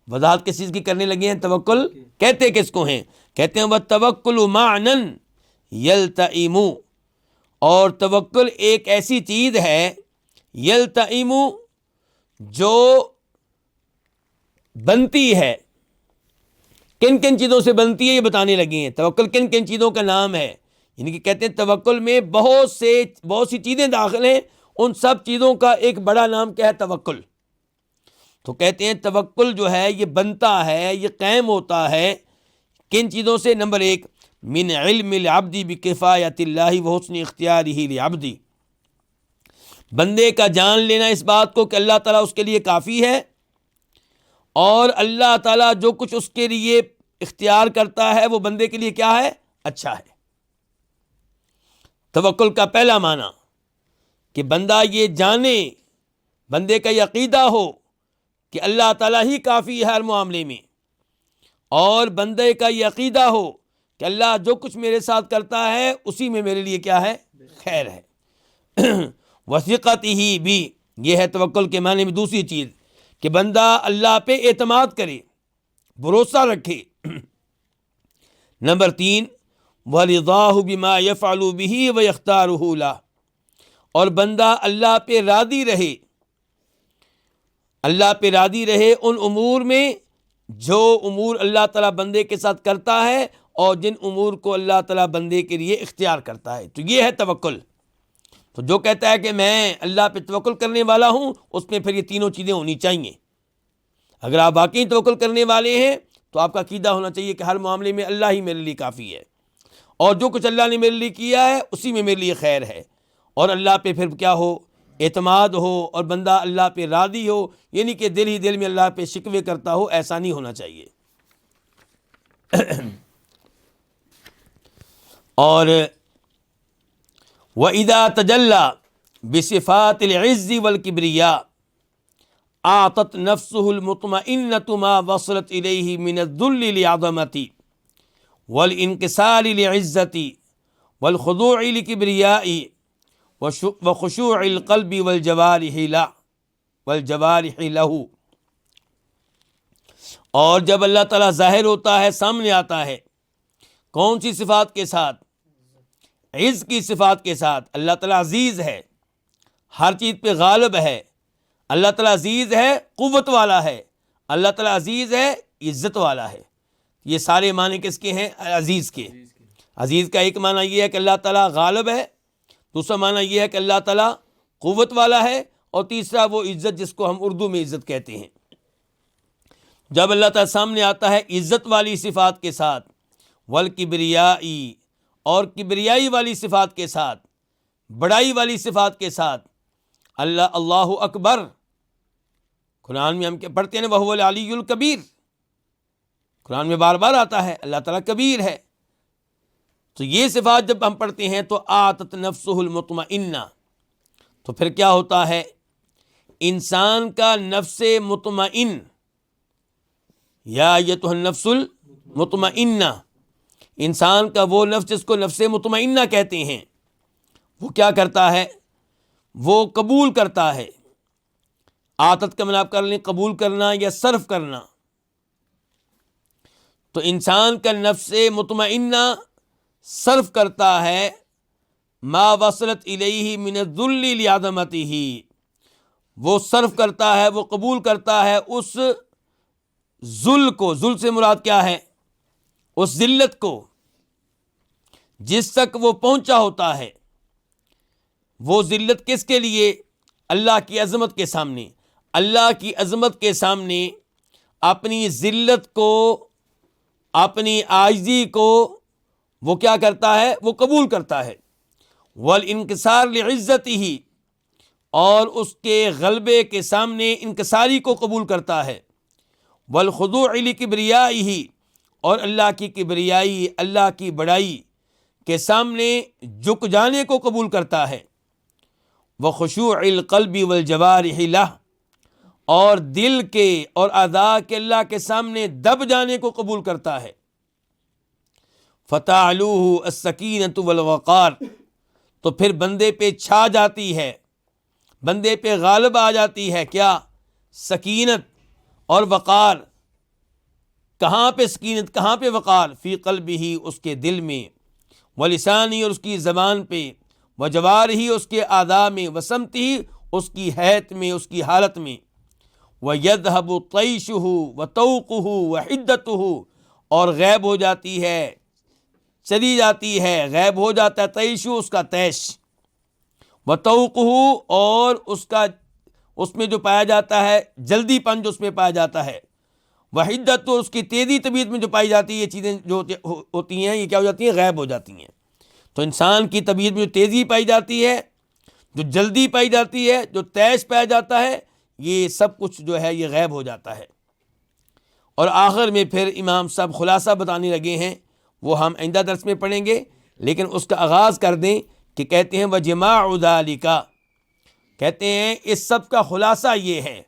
وضاحت کس چیز کی کرنے لگے ہیں؟ توکل کہتے کس کو ہیں؟ کہتے ہیں والتوکل معنی یلتئم، اور توکل ایک ایسی چیز ہے یلتئم جو بنتی ہے. کن کن چیزوں سے بنتی ہے یہ بتانے لگے ہیں. توکل کن کن چیزوں کا نام ہے، یعنی کہ کہتے ہیں توکل میں بہت سی چیزیں داخل ہیں، ان سب چیزوں کا ایک بڑا نام کیا ہے؟ توکل. تو کہتے ہیں توکل جو ہے یہ بنتا ہے، یہ قائم ہوتا ہے کن چیزوں سے؟ نمبر 1 من علم العبد بکفایت اللہ وحسن اختیارہ لعبدہ، بندے کا جان لینا اس بات کو کہ اللہ تعالیٰ اس کے لیے کافی ہے اور اللہ تعالیٰ جو کچھ اس کے لیے اختیار کرتا ہے وہ بندے کے لیے کیا ہے؟ اچھا ہے. توکل کا پہلا معنی کہ بندہ یہ جانے، بندے کا یہ عقیدہ ہو کہ اللہ تعالیٰ ہی کافی ہے ہر معاملے میں، اور بندے کا یہ عقیدہ ہو کہ اللہ جو کچھ میرے ساتھ کرتا ہے اسی میں میرے لیے کیا ہے؟ خیر ہے. وثقتہ بھی، یہ ہے توکل کے معنی میں دوسری چیز کہ بندہ اللہ پہ اعتماد کرے، بھروسہ رکھے. نمبر 3 وَرِضَاهُ بِمَا يَفْعَلُ بِهِ وَيَخْتَارُهُ لَهُ، اور بندہ اللہ پہ راضی رہے، اللہ پہ راضی رہے ان امور میں جو امور اللہ تعالیٰ بندے کے ساتھ کرتا ہے اور جن امور کو اللہ تعالیٰ بندے کے لیے اختیار کرتا ہے. تو یہ ہے توکل. تو جو کہتا ہے کہ میں اللہ پہ توکل کرنے والا ہوں، اس میں پھر یہ تینوں چیزیں ہونی چاہیے. اگر آپ واقعی توکل کرنے والے ہیں تو آپ کا عقیدہ ہونا چاہیے کہ ہر معاملے میں اللہ ہی میرے لیے کافی ہے، اور جو کچھ اللہ نے میرے لیے کیا ہے اسی میں میرے لیے خیر ہے، اور اللہ پہ پھر کیا ہو؟ اعتماد ہو، اور بندہ اللہ پہ راضی ہو، یعنی کہ دل ہی دل میں اللہ پہ شکوے کرتا ہو، ایسا نہیں ہونا چاہیے. اور وَإِذَا تَجَلَّى بِصِفَاتِ الْعِزِّ وَالْكِبْرِيَاءِ أَعْطَتْ نَفْسُهُ الْمُطْمَئِنَّةُ مَا وَصَلَتْ إِلَيْهِ مِنَ الذُّلِّ لِعَظَمَتِهِ وَالْإِنْكِسَارِ لِعِزَّتِهِ وَالْخُضُوعِ لِكِبْرِيَائِهِ وَخُشُوعِ الْقَلْبِ وَالْجَوَارِحِ لَهُ. اور جب اللہ تعالیٰ ظاہر ہوتا ہے، سامنے آتا ہے، کون سی صفات کے ساتھ؟ عز کی صفات کے ساتھ. اللہ تعالیٰ عزیز ہے، ہر چیز پہ غالب ہے. اللہ تعالیٰ عزیز ہے، قوت والا ہے. اللہ تعالیٰ عزیز ہے، عزت والا ہے. یہ سارے معنی کس کے ہیں؟ عزیز کے. عزیز کا ایک معنی یہ ہے کہ اللہ تعالیٰ غالب ہے، دوسرا معنی یہ ہے کہ اللہ تعالیٰ قوت والا ہے، اور تیسرا وہ عزت جس کو ہم اردو میں عزت کہتے ہیں. جب اللہ تعالیٰ سامنے آتا ہے عزت والی صفات کے ساتھ، والکبریائی، اور کبریائی والی صفات کے ساتھ، بڑائی والی صفات کے ساتھ، اللہ اکبر، قرآن میں ہم کیا پڑھتے ہیں؟ وَهُوَ الْعَلِيُّ الْكَبِيرُ، قرآن میں بار بار آتا ہے اللہ تعالیٰ کبیر ہے. تو یہ صفات جب ہم پڑھتے ہیں تو آتت نفسہ المطمئنہ، تو پھر کیا ہوتا ہے؟ انسان کا نفس مطمئن، یا ایتھا النفس المطمئنہ، انسان کا وہ نفس جس کو نفس مطمئنہ کہتے ہیں، وہ کیا کرتا ہے؟ وہ قبول کرتا ہے. عاطت کا معنی آپ کر لیں قبول کرنا یا صرف کرنا. تو انسان کا نفس مطمئنہ صرف کرتا ہے ما وصلت الیہ من الذل لعظمتہ، وہ صرف کرتا ہے، وہ قبول کرتا ہے اس ذل کو. ذل سے مراد کیا ہے؟ اس ذلت کو جس تک وہ پہنچا ہوتا ہے. وہ ذلت کس کے لیے؟ اللہ کی عظمت کے سامنے. اللہ کی عظمت کے سامنے اپنی ذلت کو، اپنی عاجزی کو وہ کیا کرتا ہے؟ وہ قبول کرتا ہے. والانکسار لعزتہ، اور اس کے غلبے کے سامنے انکساری کو قبول کرتا ہے. والخضوع لکبریائہ، اور اللہ کی کبریائی، اللہ کی بڑائی کے سامنے جھک جانے کو قبول کرتا ہے، وخشوع القلب والجوارح لہ، اور دل کے اور اعضاء کے اللہ کے سامنے دب جانے کو قبول کرتا ہے، فتعلوہ السکینۃ والوقار، تو پھر بندے پہ چھا جاتی ہے، بندے پہ غالب آ جاتی ہے کیا؟ سکینت اور وقار۔ کہاں پہ سکینت، کہاں پہ وقار؟ فی قلبہ، اس کے دل میں، ولسانی، اور اس کی زبان پہ، وجوارحہ، اس کے اعضاء میں، وسمتہ، اس کی حیت میں، اس کی حالت میں، وَيَذْهَبُ طَيْشُهُ وَتَوْقُهُ وَحِدَّتُهُ، اور غائب ہو جاتی ہے، چلی جاتی ہے، غائب ہو جاتا ہے طیشو، اس کا طیش، وَتَوْقُهُ، اور اس میں جو پایا جاتا ہے جلدی پن جو اس میں پایا جاتا ہے، وحدت، اس کی تیزی طبیعت میں جو پائی جاتی ہے، یہ چیزیں جو ہوتی ہیں یہ کیا ہو جاتی ہیں؟ غائب ہو جاتی ہیں۔ تو انسان کی طبیعت میں جو تیزی پائی جاتی ہے، جو جلدی پائی جاتی ہے، جو تیش پایا جاتا ہے، یہ سب کچھ جو ہے یہ غائب ہو جاتا ہے۔ اور آخر میں پھر امام صاحب خلاصہ بتانے لگے ہیں، وہ ہم آئندہ درس میں پڑھیں گے، لیکن اس کا آغاز کر دیں کہ کہتے ہیں وَجِمَاعُ ذَلِكَ، کہتے ہیں اس سب کا خلاصہ یہ ہے،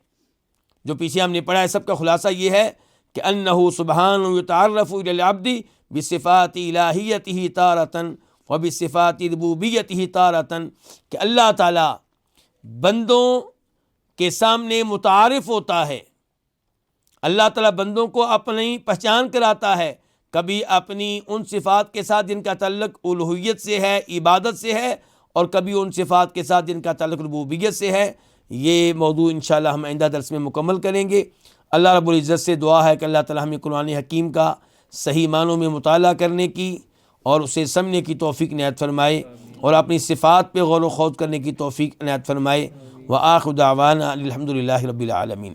جو پیچھے ہم نے پڑھا ہے، سب کا خلاصہ یہ ہے کہ انہ سبحانہ یتعرف الی العبد بصفات الہیتہ تارۃ وبصفات ربوبیتہ تارۃ، کہ اللہ تعالیٰ بندوں کے سامنے متعارف ہوتا ہے، اللہ تعالیٰ بندوں کو اپنی پہچان کراتا ہے، کبھی اپنی ان صفات کے ساتھ جن کا تعلق الوہیت سے ہے، عبادت سے ہے، اور کبھی ان صفات کے ساتھ جن کا تعلق ربوبیت سے ہے۔ یہ موضوع انشاءاللہ ہم آئندہ درس میں مکمل کریں گے۔ اللہ رب العزت سے دعا ہے کہ اللہ تعالیٰ ہمیں قرآن حکیم کا صحیح معنوں میں مطالعہ کرنے کی اور اسے سمجھنے کی توفیق عنایت فرمائے، اور اپنی صفات پہ غور و خوض کرنے کی توفیق عنایت فرمائے۔ وآخر دعوانا الحمد للہ رب العالمین۔